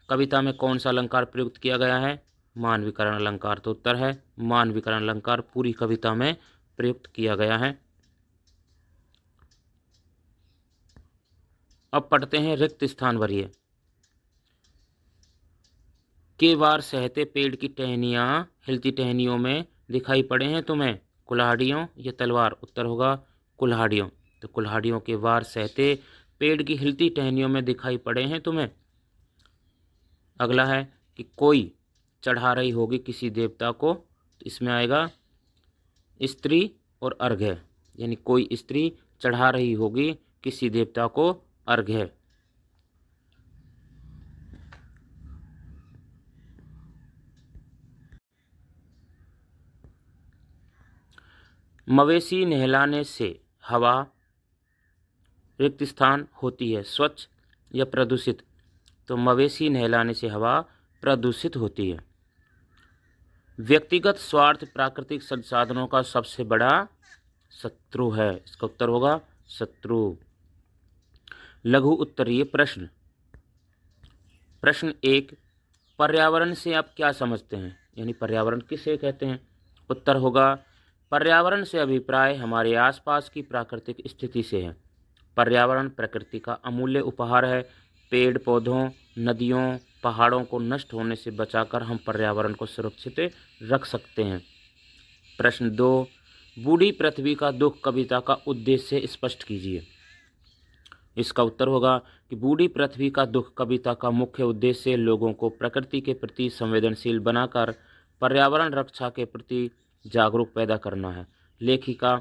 कविता में कौन सा अलंकार प्रयुक्त किया गया है? मानवीकरण अलंकार। तो उत्तर है मानवीकरण अलंकार पूरी कविता में प्रयुक्त किया गया है। अब पढ़ते हैं रिक्त स्थान भरिए। के वार सहते पेड़ की टहनियाँ हिलती टहनियों में दिखाई पड़े हैं तुम्हें, कुल्हाड़ियों या तलवार? उत्तर होगा कुल्हाड़ियों। तो कुल्हाड़ियों के वार सहते पेड़ की हिलती टहनियों में दिखाई पड़े हैं तुम्हें। अगला है कि कोई चढ़ा रही होगी किसी देवता को, तो इसमें आएगा स्त्री और अर्घ्य, यानी कोई स्त्री चढ़ा रही होगी किसी देवता को अर्घ्य। मवेशी नहलाने से हवा रिक्त स्थान होती है स्वच्छ या प्रदूषित? तो मवेशी नहलाने से हवा प्रदूषित होती है। व्यक्तिगत स्वार्थ प्राकृतिक संसाधनों का सबसे बड़ा शत्रु है, इसका उत्तर होगा शत्रु। लघु उत्तरीय प्रश्न। प्रश्न 1, पर्यावरण से आप क्या समझते हैं, यानी पर्यावरण किसे कहते हैं? उत्तर होगा, पर्यावरण से अभिप्राय हमारे आसपास की प्राकृतिक स्थिति से है। पर्यावरण प्रकृति का अमूल्य उपहार है। पेड़ पौधों, नदियों, पहाड़ों को नष्ट होने से बचाकर हम पर्यावरण को सुरक्षित रख सकते हैं। प्रश्न 2, बूढ़ी पृथ्वी का दुख कविता का उद्देश्य स्पष्ट कीजिए। इसका उत्तर होगा कि बूढ़ी पृथ्वी का दुख कविता का मुख्य उद्देश्य लोगों को प्रकृति के प्रति संवेदनशील बनाकर पर्यावरण रक्षा के प्रति जागरूक पैदा करना है। लेखिका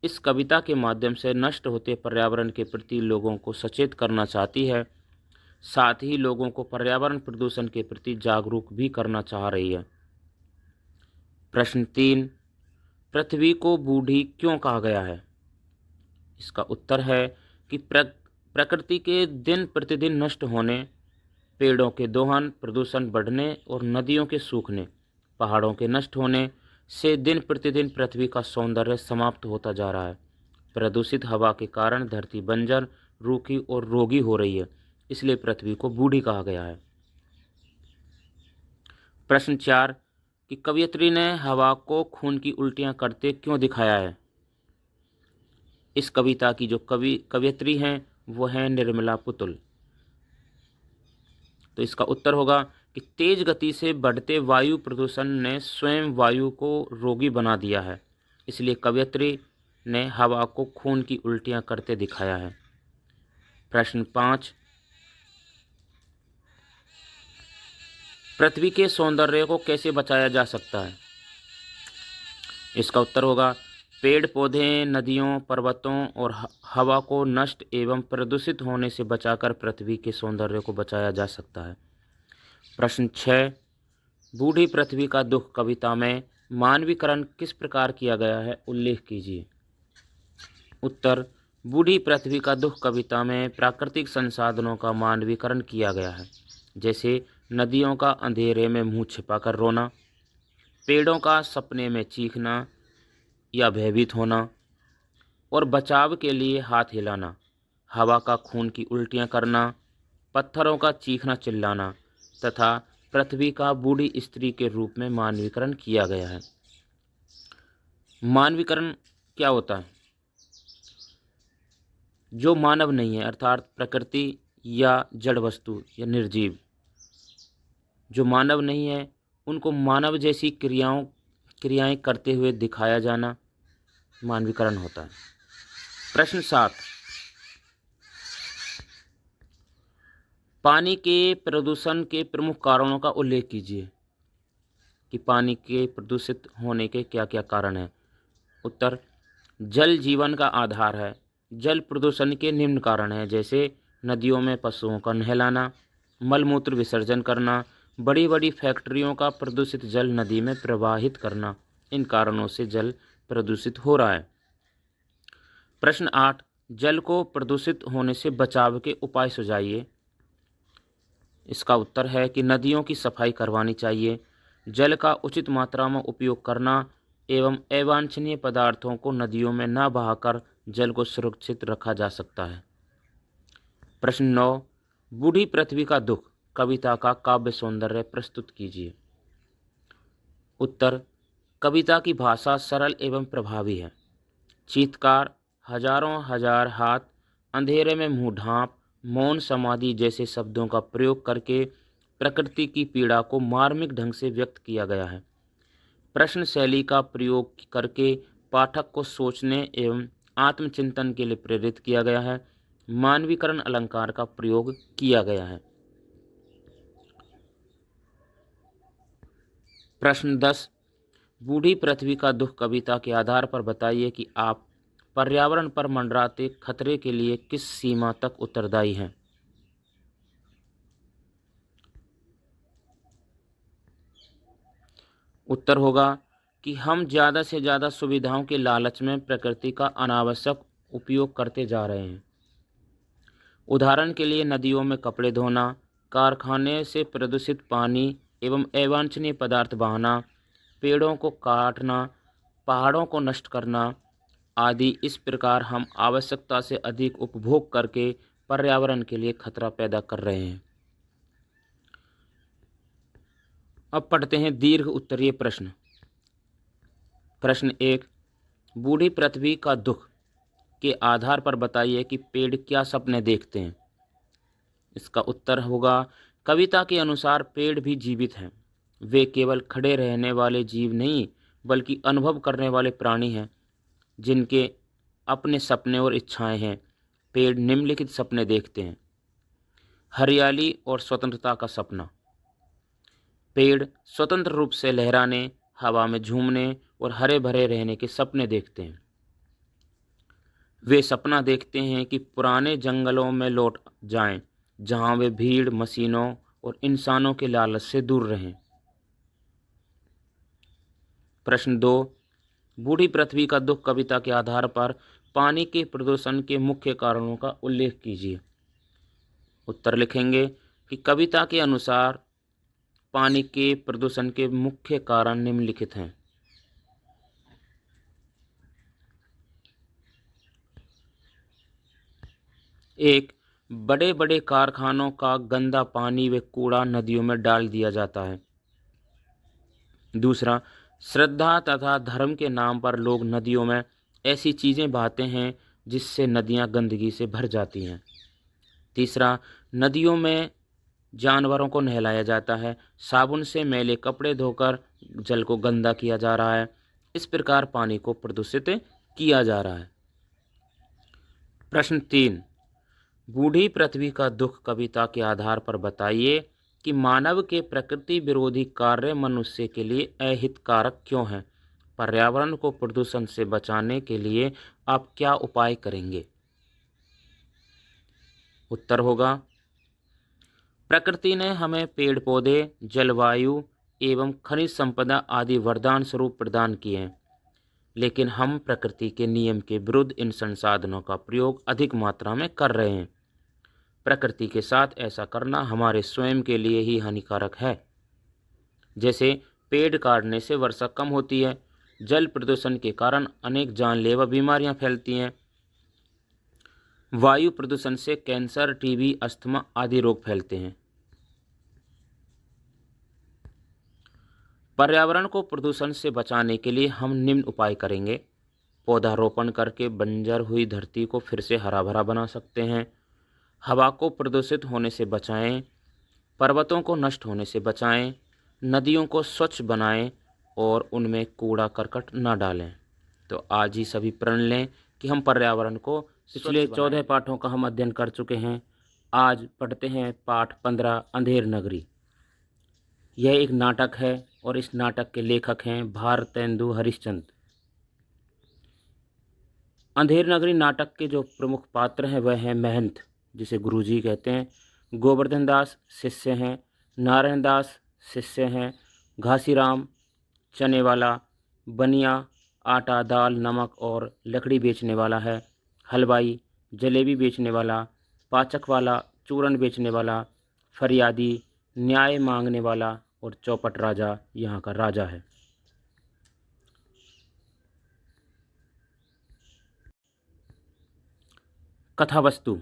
इस कविता के माध्यम से नष्ट होते पर्यावरण के प्रति लोगों को सचेत करना चाहती है, साथ ही लोगों को पर्यावरण प्रदूषण के प्रति जागरूक भी करना चाह रही है। प्रश्न 3, पृथ्वी को बूढ़ी क्यों कहा गया है? इसका उत्तर है कि प्रकृति के दिन प्रतिदिन नष्ट होने, पेड़ों के दोहन, प्रदूषण बढ़ने और नदियों के सूखने, पहाड़ों के नष्ट होने से दिन प्रतिदिन पृथ्वी का सौंदर्य समाप्त होता जा रहा है। प्रदूषित हवा के कारण धरती बंजर, रूखी और रोगी हो रही है, इसलिए पृथ्वी को बूढ़ी कहा गया है। प्रश्न 4, कि कवयित्री ने हवा को खून की उल्टियां करते क्यों दिखाया है? इस कविता की जो कवयित्री हैं वो हैं निर्मला पुतुल। तो इसका उत्तर होगा कि तेज गति से बढ़ते वायु प्रदूषण ने स्वयं वायु को रोगी बना दिया है, इसलिए कवयित्री ने हवा को खून की उल्टियां करते दिखाया है। प्रश्न 5, पृथ्वी के सौंदर्य को कैसे बचाया जा सकता है? इसका उत्तर होगा, पेड़ पौधे, नदियों, पर्वतों और हवा को नष्ट एवं प्रदूषित होने से बचाकर पृथ्वी के सौंदर्य को बचाया जा सकता है। प्रश्न 6, बूढ़ी पृथ्वी का दुख कविता में मानवीकरण किस प्रकार किया गया है, उल्लेख कीजिए। उत्तर, बूढ़ी पृथ्वी का दुख कविता में प्राकृतिक संसाधनों का मानवीकरण किया गया है, जैसे नदियों का अंधेरे में मुंह छिपाकर रोना, पेड़ों का सपने में चीखना या भयभीत होना और बचाव के लिए हाथ हिलाना, हवा का खून की उल्टियां करना, पत्थरों का चीखना चिल्लाना तथा पृथ्वी का बूढ़ी स्त्री के रूप में मानवीकरण किया गया है। मानवीकरण क्या होता है? जो मानव नहीं है, अर्थात प्रकृति या जड़ वस्तु या निर्जीव, जो मानव नहीं है उनको मानव जैसी क्रियाएं करते हुए दिखाया जाना मानवीकरण होता है। प्रश्न 7, पानी के प्रदूषण के प्रमुख कारणों का उल्लेख कीजिए कि पानी के प्रदूषित होने के क्या क्या कारण हैं। उत्तर, जल जीवन का आधार है। जल प्रदूषण के निम्न कारण हैं, जैसे नदियों में पशुओं का नहलाना, मलमूत्र विसर्जन करना, बड़ी बड़ी फैक्ट्रियों का प्रदूषित जल नदी में प्रवाहित करना। इन कारणों से जल प्रदूषित हो रहा है। प्रश्न 8, जल को प्रदूषित होने से बचाव के उपाय सुझाइए। इसका उत्तर है कि नदियों की सफाई करवानी चाहिए, जल का उचित मात्रा में उपयोग करना एवं अवांछनीय पदार्थों को नदियों में न बहाकर जल को सुरक्षित रखा जा सकता है। प्रश्न 9, बूढ़ी पृथ्वी का दुख कविता का काव्य सौंदर्य प्रस्तुत कीजिए। उत्तर, कविता की भाषा सरल एवं प्रभावी है। चीत्कार, हजारों हजार हाथ, अंधेरे में मुंह ढांप, मौन समाधि जैसे शब्दों का प्रयोग करके प्रकृति की पीड़ा को मार्मिक ढंग से व्यक्त किया गया है। प्रश्न शैली का प्रयोग करके पाठक को सोचने एवं आत्मचिंतन के लिए प्रेरित किया गया है। मानवीकरण अलंकार का प्रयोग किया गया है। प्रश्न 10, बूढ़ी पृथ्वी का दुख कविता के आधार पर बताइए कि आप पर्यावरण पर मंडराते खतरे के लिए किस सीमा तक उत्तरदायी हैं। उत्तर होगा कि हम ज़्यादा से ज़्यादा सुविधाओं के लालच में प्रकृति का अनावश्यक उपयोग करते जा रहे हैं। उदाहरण के लिए नदियों में कपड़े धोना, कारखाने से प्रदूषित पानी एवं अवांछनीय पदार्थ बहाना, पेड़ों को काटना, पहाड़ों को नष्ट करना आदि। इस प्रकार हम आवश्यकता से अधिक उपभोग करके पर्यावरण के लिए खतरा पैदा कर रहे हैं। अब पढ़ते हैं दीर्घ उत्तरीय प्रश्न। प्रश्न 1, बूढ़ी पृथ्वी का दुख के आधार पर बताइए कि पेड़ क्या सपने देखते हैं। इसका उत्तर होगा, कविता के अनुसार पेड़ भी जीवित हैं। वे केवल खड़े रहने वाले जीव नहीं बल्कि अनुभव करने वाले प्राणी हैं, जिनके अपने सपने और इच्छाएं हैं। पेड़ निम्नलिखित सपने देखते हैं। हरियाली और स्वतंत्रता का सपना। पेड़ स्वतंत्र रूप से लहराने, हवा में झूमने और हरे भरे रहने के सपने देखते हैं। वे सपना देखते हैं कि पुराने जंगलों में लौट जाएं, जहां वे भीड़, मशीनों और इंसानों के लालच से दूर रहें। प्रश्न 2, बूढ़ी पृथ्वी का दुख कविता के आधार पर पानी के प्रदूषण के मुख्य कारणों का उल्लेख कीजिए। उत्तर लिखेंगे कि कविता के अनुसार पानी के प्रदूषण के मुख्य कारण निम्नलिखित हैं। 1, बड़े बड़े कारखानों का गंदा पानी व कूड़ा नदियों में डाल दिया जाता है। दूसरा, श्रद्धा तथा धर्म के नाम पर लोग नदियों में ऐसी चीज़ें बहाते हैं जिससे नदियां गंदगी से भर जाती हैं। तीसरा, नदियों में जानवरों को नहलाया जाता है। साबुन से मैले कपड़े धोकर जल को गंदा किया जा रहा है। इस प्रकार पानी को प्रदूषित किया जा रहा है। प्रश्न 3, बूढ़ी पृथ्वी का दुख कविता के आधार पर बताइए कि मानव के प्रकृति विरोधी कार्य मनुष्य के लिए अहितकारक क्यों हैं। पर्यावरण को प्रदूषण से बचाने के लिए आप क्या उपाय करेंगे। उत्तर होगा, प्रकृति ने हमें पेड़ पौधे, जलवायु एवं खनिज संपदा आदि वरदान स्वरूप प्रदान किए हैं, लेकिन हम प्रकृति के नियम के विरुद्ध इन संसाधनों का प्रयोग अधिक मात्रा में कर रहे हैं। प्रकृति के साथ ऐसा करना हमारे स्वयं के लिए ही हानिकारक है। जैसे पेड़ काटने से वर्षा कम होती है, जल प्रदूषण के कारण अनेक जानलेवा बीमारियां फैलती हैं, वायु प्रदूषण से कैंसर, टीबी, अस्थमा आदि रोग फैलते हैं। पर्यावरण को प्रदूषण से बचाने के लिए हम निम्न उपाय करेंगे। पौधारोपण करके बंजर हुई धरती को फिर से हरा भरा बना सकते हैं। हवा को प्रदूषित होने से बचाएं, पर्वतों को नष्ट होने से बचाएं, नदियों को स्वच्छ बनाएं और उनमें कूड़ा करकट न डालें। तो आज ही सभी प्रण लें कि हम पर्यावरण को पिछले 14 पाठों का हम अध्ययन कर चुके हैं। आज पढ़ते हैं पाठ 15, अंधेर नगरी। यह एक नाटक है और इस नाटक के लेखक हैं भारतेंदु हरिश्चंद्र। अंधेर नगरी नाटक के जो प्रमुख पात्र हैं वह हैं महंत, जिसे गुरुजी कहते हैं, गोवर्धन दास शिष्य हैं, नारायण दास शिष्य हैं, घासीराम चने वाला, बनिया आटा दाल नमक और लकड़ी बेचने वाला है, हलवाई जलेबी बेचने वाला, पाचक वाला चूरन बेचने वाला, फरियादी न्याय मांगने वाला और चौपट राजा यहाँ का राजा है। कथा वस्तु,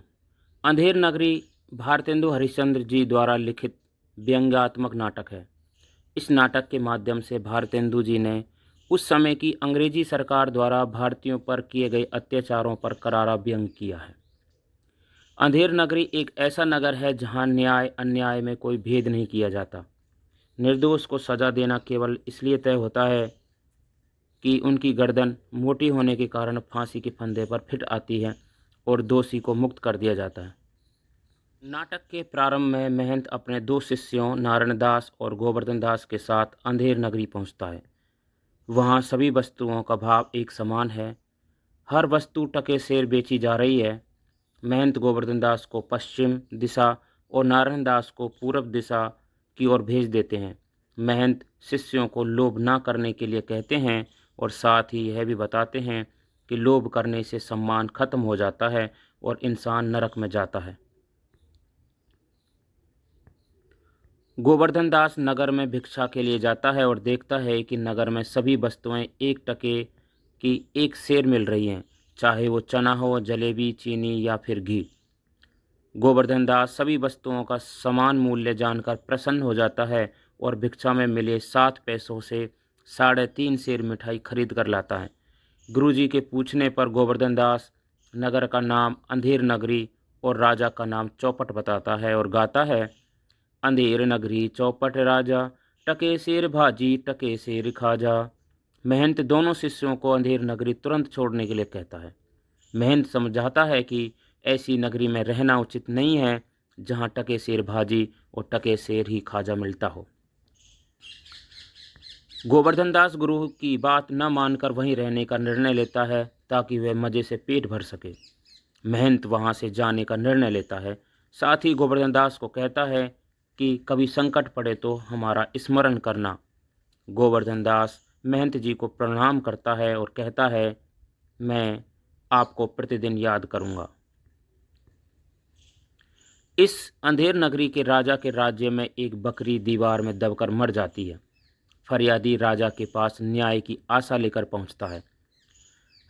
अंधेर नगरी भारतेंदु हरिश्चंद्र जी द्वारा लिखित व्यंग्यात्मक नाटक है। इस नाटक के माध्यम से भारतेंदु जी ने उस समय की अंग्रेजी सरकार द्वारा भारतीयों पर किए गए अत्याचारों पर करारा व्यंग किया है। अंधेर नगरी एक ऐसा नगर है जहां न्याय अन्याय में कोई भेद नहीं किया जाता। निर्दोष को सजा देना केवल इसलिए तय होता है कि उनकी गर्दन मोटी होने के कारण फांसी के फंदे पर फिट आती है और दोषी को मुक्त कर दिया जाता है। नाटक के प्रारंभ में महंत अपने 2 शिष्यों नारायण दास और गोवर्धन दास के साथ अंधेर नगरी पहुंचता है। वहां सभी वस्तुओं का भाव एक समान है। हर वस्तु टके सेर बेची जा रही है। महंत गोवर्धन दास को पश्चिम दिशा और नारायण दास को पूर्व दिशा की ओर भेज देते हैं। महंत शिष्यों को लोभ ना करने के लिए कहते हैं और साथ ही यह भी बताते हैं कि लोभ करने से सम्मान खत्म हो जाता है और इंसान नरक में जाता है। गोवर्धन दास नगर में भिक्षा के लिए जाता है और देखता है कि नगर में सभी वस्तुएं 1 टके की 1 सेर मिल रही हैं, चाहे वो चना हो, जलेबी, चीनी या फिर घी। गोवर्धन दास सभी वस्तुओं का समान मूल्य जानकर प्रसन्न हो जाता है और भिक्षा में मिले 7 पैसों से 3.5 सेर मिठाई खरीद कर लाता है। गुरुजी के पूछने पर गोवर्धन दास नगर का नाम अंधेर नगरी और राजा का नाम चौपट बताता है और गाता है, अंधेर नगरी चौपट राजा, टके सेर भाजी टके सेर खाजा। महंत दोनों शिष्यों को अंधेर नगरी तुरंत छोड़ने के लिए कहता है। महंत समझाता है कि ऐसी नगरी में रहना उचित नहीं है जहाँ टके सेर भाजी और टके सेर ही खाजा मिलता हो। गोवर्धन दास गुरु की बात न मानकर वहीं रहने का निर्णय लेता है ताकि वह मज़े से पेट भर सके। महंत वहाँ से जाने का निर्णय लेता है। साथ ही गोवर्धन दास को कहता है कि कभी संकट पड़े तो हमारा स्मरण करना। गोवर्धन दास महंत जी को प्रणाम करता है और कहता है, मैं आपको प्रतिदिन याद करूँगा। इस अंधेर नगरी के राजा के राज्य में एक बकरी दीवार में दबकर मर जाती है। फरियादी राजा के पास न्याय की आशा लेकर पहुंचता है।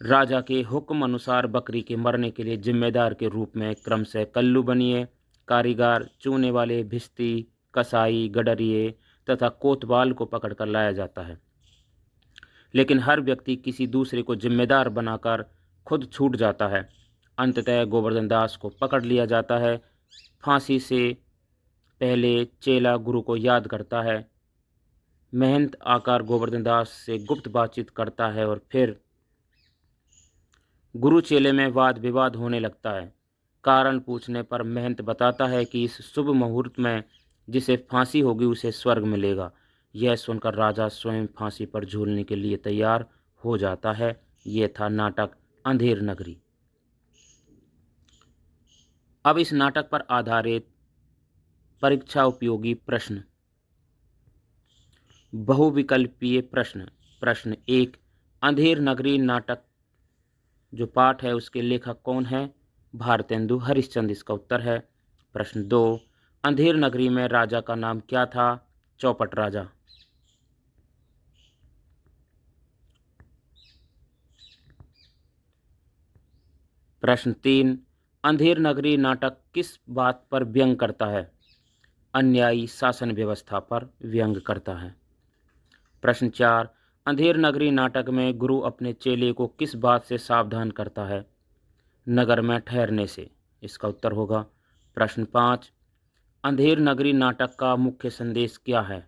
राजा के हुक्म अनुसार बकरी के मरने के लिए जिम्मेदार के रूप में क्रमशः कल्लू बनिए, कारीगर, चूने वाले, भिस्ती, कसाई, गडरिए तथा कोतवाल को पकड़कर लाया जाता है। लेकिन हर व्यक्ति किसी दूसरे को जिम्मेदार बनाकर खुद छूट जाता है। अंततः गोवर्धन दास को पकड़ लिया जाता है। फांसी से पहले चेला गुरु को याद करता है। महंत आकर गोवर्धन दास से गुप्त बातचीत करता है और फिर गुरु चेले में वाद विवाद होने लगता है। कारण पूछने पर महंत बताता है कि इस शुभ मुहूर्त में जिसे फांसी होगी उसे स्वर्ग मिलेगा। यह सुनकर राजा स्वयं फांसी पर झूलने के लिए तैयार हो जाता है। यह था नाटक अंधेर नगरी। अब इस नाटक पर आधारित परीक्षा उपयोगी प्रश्न। बहुविकल्पीय प्रश्न। प्रश्न 1, अंधेर नगरी नाटक जो पाठ है उसके लेखक कौन है? भारतेंदु हरिश्चंद्र इसका उत्तर है। प्रश्न 2, अंधेर नगरी में राजा का नाम क्या था? चौपट राजा। प्रश्न 3, अंधेर नगरी नाटक किस बात पर व्यंग करता है? अन्यायी शासन व्यवस्था पर व्यंग करता है। प्रश्न 4, अंधेर नगरी नाटक में गुरु अपने चेले को किस बात से सावधान करता है? नगर में ठहरने से। इसका उत्तर होगा। प्रश्न 5, अंधेर नगरी नाटक का मुख्य संदेश क्या है?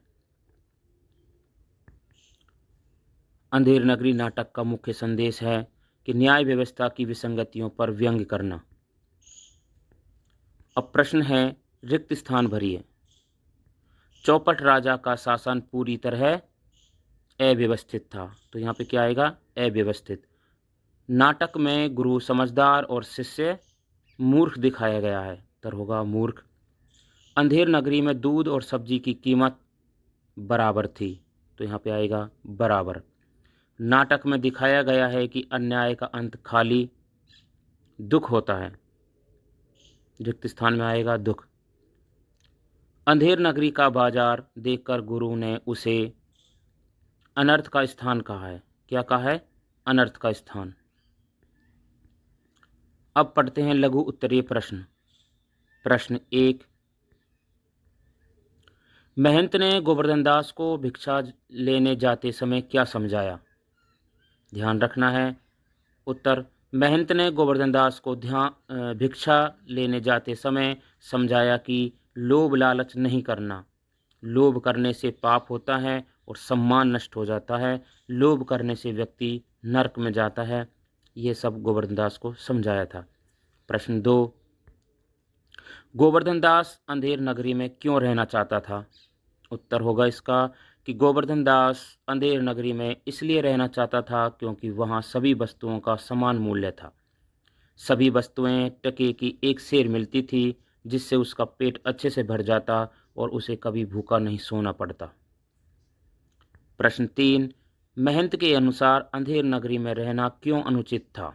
अंधेर नगरी नाटक का मुख्य संदेश है कि न्याय व्यवस्था की विसंगतियों पर व्यंग करना। अब प्रश्न है, रिक्त स्थान भरिए। चौपट राजा का शासन पूरी तरह अव्यवस्थित था, तो यहाँ पे क्या आएगा? अव्यवस्थित। नाटक में गुरु समझदार और शिष्य मूर्ख दिखाया गया है, उत्तर होगा मूर्ख। अंधेर नगरी में दूध और सब्जी की कीमत बराबर थी, तो यहाँ पे आएगा बराबर। नाटक में दिखाया गया है कि अन्याय का अंत खाली दुख होता है, रिक्त स्थान में आएगा दुख। अंधेर नगरी का बाजार देखकर गुरु ने उसे अनर्थ का स्थान कहा है। क्या कहा है? अनर्थ का स्थान। अब पढ़ते हैं लघु उत्तरीय प्रश्न। प्रश्न 1, महंत ने गोवर्धन दास को भिक्षा लेने जाते समय क्या समझाया? ध्यान रखना है। उत्तर, महंत ने गोवर्धन दास को भिक्षा लेने जाते समय समझाया कि लोभ लालच नहीं करना। लोभ करने से पाप होता है और सम्मान नष्ट हो जाता है। लोभ करने से व्यक्ति नरक में जाता है। ये सब गोवर्धन दास को समझाया था। प्रश्न 2, गोवर्धन दास अंधेर नगरी में क्यों रहना चाहता था? उत्तर होगा इसका कि गोवर्धन दास अंधेर नगरी में इसलिए रहना चाहता था क्योंकि वहाँ सभी वस्तुओं का समान मूल्य था। सभी वस्तुएं टके की 1 सेर मिलती थी, जिससे उसका पेट अच्छे से भर जाता और उसे कभी भूखा नहीं सोना पड़ता। प्रश्न 3, महंत के अनुसार अंधेर नगरी में रहना क्यों अनुचित था?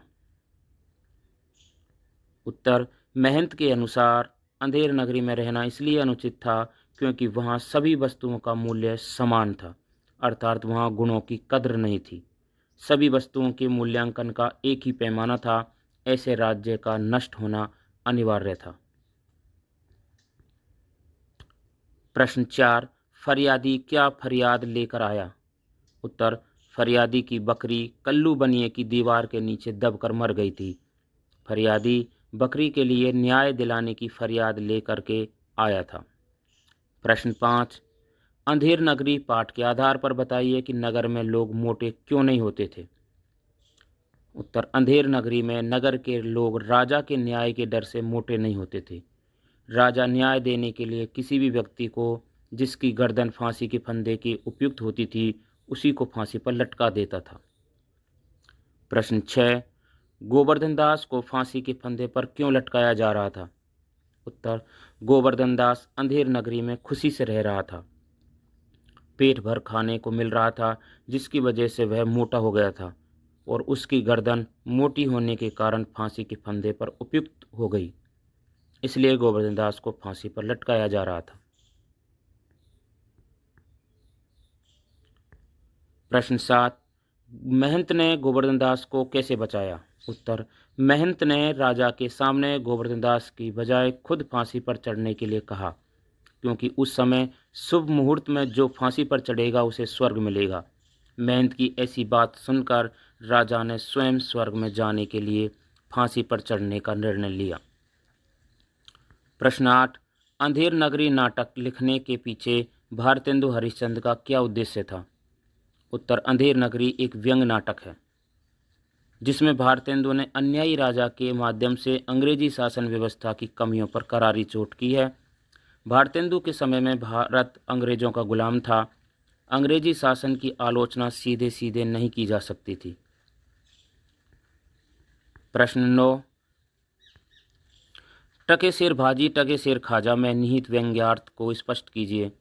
उत्तर, महंत के अनुसार अंधेर नगरी में रहना इसलिए अनुचित था क्योंकि वहाँ सभी वस्तुओं का मूल्य समान था, अर्थात वहाँ गुणों की कद्र नहीं थी। सभी वस्तुओं के मूल्यांकन का एक ही पैमाना था। ऐसे राज्य का नष्ट होना अनिवार्य था। प्रश्न 4, फरियादी क्या फरियाद लेकर आया? उत्तर, फरियादी की बकरी कल्लू बनिए की दीवार के नीचे दबकर मर गई थी। फरियादी बकरी के लिए न्याय दिलाने की फरियाद लेकर के आया था। प्रश्न 5, अंधेर नगरी पाठ के आधार पर बताइए कि नगर में लोग मोटे क्यों नहीं होते थे। उत्तर, अंधेर नगरी में नगर के लोग राजा के न्याय के डर से मोटे नहीं होते थे। राजा न्याय देने के लिए किसी भी व्यक्ति को जिसकी गर्दन फांसी के फंदे की उपयुक्त होती थी, उसी को फांसी पर लटका देता था। प्रश्न 6, गोवर्धन दास को फांसी के फंदे पर क्यों लटकाया जा रहा था? उत्तर, गोवर्धन दास अंधेर नगरी में खुशी से रह रहा था। पेट भर खाने को मिल रहा था, जिसकी वजह से वह मोटा हो गया था और उसकी गर्दन मोटी होने के कारण फांसी के फंदे पर उपयुक्त हो गई। इसलिए गोवर्धन दास को फांसी पर लटकाया जा रहा था। प्रश्न 7, महंत ने गोवर्धन दास को कैसे बचाया? उत्तर, महंत ने राजा के सामने गोवर्धन दास की बजाय खुद फांसी पर चढ़ने के लिए कहा, क्योंकि उस समय शुभ मुहूर्त में जो फांसी पर चढ़ेगा उसे स्वर्ग मिलेगा। महंत की ऐसी बात सुनकर राजा ने स्वयं स्वर्ग में जाने के लिए फांसी पर चढ़ने का निर्णय लिया। प्रश्न 8, अंधेर नगरी नाटक लिखने के पीछे भारतेंदु हरिश्चंद्र का क्या उद्देश्य था? उत्तर, अंधेर नगरी एक व्यंग्य नाटक है जिसमें भारतेंदु ने अन्यायी राजा के माध्यम से अंग्रेजी शासन व्यवस्था की कमियों पर करारी चोट की है। भारतेंदु के समय में भारत अंग्रेजों का गुलाम था। अंग्रेजी शासन की आलोचना सीधे सीधे नहीं की जा सकती थी। प्रश्न 9, टके सिर भाजी टके सिर खाजा में निहित व्यंग्यार्थ को स्पष्ट कीजिए।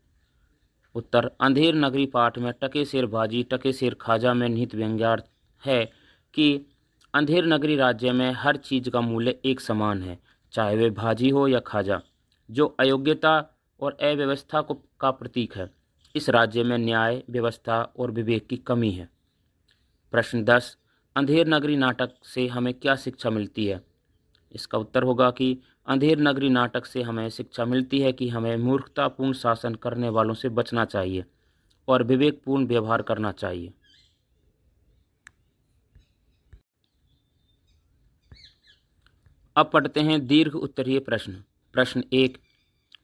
उत्तर, अंधेर नगरी पाठ में टके सिर भाजी टके सिर खाजा में निहित व्यंग्यार्थ है कि अंधेर नगरी राज्य में हर चीज़ का मूल्य एक समान है, चाहे वे भाजी हो या खाजा, जो अयोग्यता और अव्यवस्था को का प्रतीक है। इस राज्य में न्याय, व्यवस्था और विवेक की कमी है। प्रश्न 10, अंधेर नगरी नाटक से हमें क्या शिक्षा मिलती है? इसका उत्तर होगा कि अंधेर नगरी नाटक से हमें शिक्षा मिलती है कि हमें मूर्खतापूर्ण शासन करने वालों से बचना चाहिए और विवेकपूर्ण व्यवहार करना चाहिए। अब पढ़ते हैं दीर्घ उत्तरीय प्रश्न। प्रश्न 1,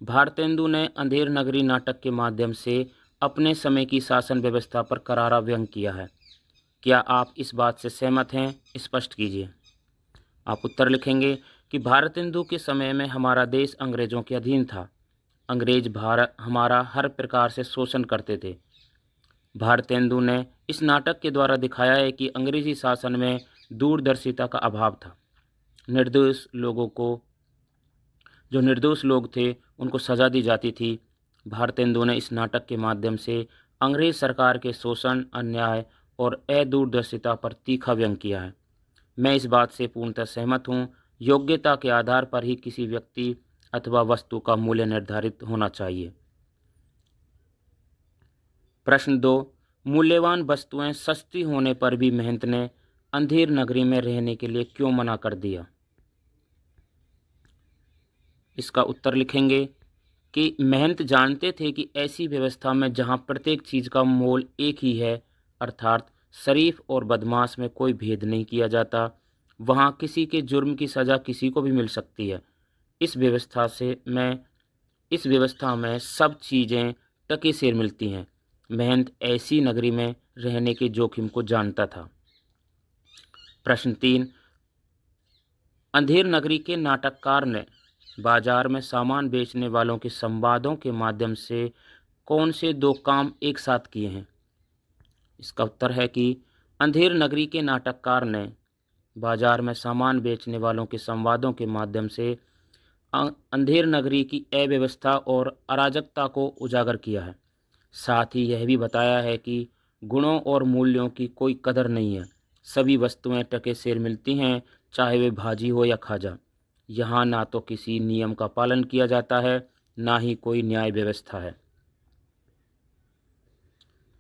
भारतेंदु ने अंधेर नगरी नाटक के माध्यम से अपने समय की शासन व्यवस्था पर करारा व्यंग किया है। क्या आप इस बात से सहमत हैं? स्पष्ट कीजिए। आप उत्तर लिखेंगे कि भारतेंदु के समय में हमारा देश अंग्रेजों के अधीन था। अंग्रेज भारत हमारा हर प्रकार से शोषण करते थे। भारतेंदु ने इस नाटक के द्वारा दिखाया है कि अंग्रेजी शासन में दूरदर्शिता का अभाव था। जो निर्दोष लोग थे उनको सज़ा दी जाती थी। भारतेंदु ने इस नाटक के माध्यम से अंग्रेज सरकार के शोषण, अन्याय और अदूरदर्शिता पर तीखा व्यंग किया है। मैं इस बात से पूर्णतः सहमत हूँ। योग्यता के आधार पर ही किसी व्यक्ति अथवा वस्तु का मूल्य निर्धारित होना चाहिए। प्रश्न 2, मूल्यवान वस्तुएं सस्ती होने पर भी महंत ने अंधेर नगरी में रहने के लिए क्यों मना कर दिया? इसका उत्तर लिखेंगे कि महंत जानते थे कि ऐसी व्यवस्था में जहां प्रत्येक चीज़ का मोल एक ही है, अर्थात शरीफ और बदमाश में कोई भेद नहीं किया जाता, वहां किसी के जुर्म की सज़ा किसी को भी मिल सकती है। इस व्यवस्था में सब चीज़ें टके सेर मिलती हैं। महंत ऐसी नगरी में रहने के जोखिम को जानता था। प्रश्न 3, अंधेर नगरी के नाटककार ने बाजार में सामान बेचने वालों के संवादों के माध्यम से कौन से दो काम एक साथ किए हैं? इसका उत्तर है कि अंधेर नगरी के नाटककार ने बाजार में सामान बेचने वालों के संवादों के माध्यम से अंधेर नगरी की अव्यवस्था और अराजकता को उजागर किया है। साथ ही यह भी बताया है कि गुणों और मूल्यों की कोई कदर नहीं है। सभी वस्तुएं टके सेर मिलती हैं, चाहे वे भाजी हो या खाजा। यहाँ ना तो किसी नियम का पालन किया जाता है, ना ही कोई न्याय व्यवस्था है।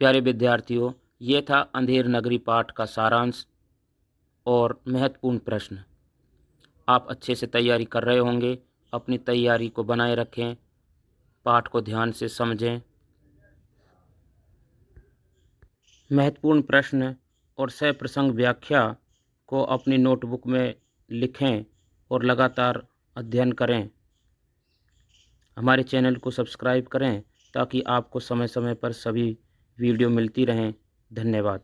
प्यारे विद्यार्थियों, ये था अंधेर नगरी पाठ का सारांश और महत्वपूर्ण प्रश्न। आप अच्छे से तैयारी कर रहे होंगे। अपनी तैयारी को बनाए रखें, पाठ को ध्यान से समझें महत्वपूर्ण प्रश्न और सप्रसंग व्याख्या को अपनी नोटबुक में लिखें और लगातार अध्ययन करें। हमारे चैनल को सब्सक्राइब करें ताकि आपको समय समय पर सभी वीडियो मिलती रहें। धन्यवाद।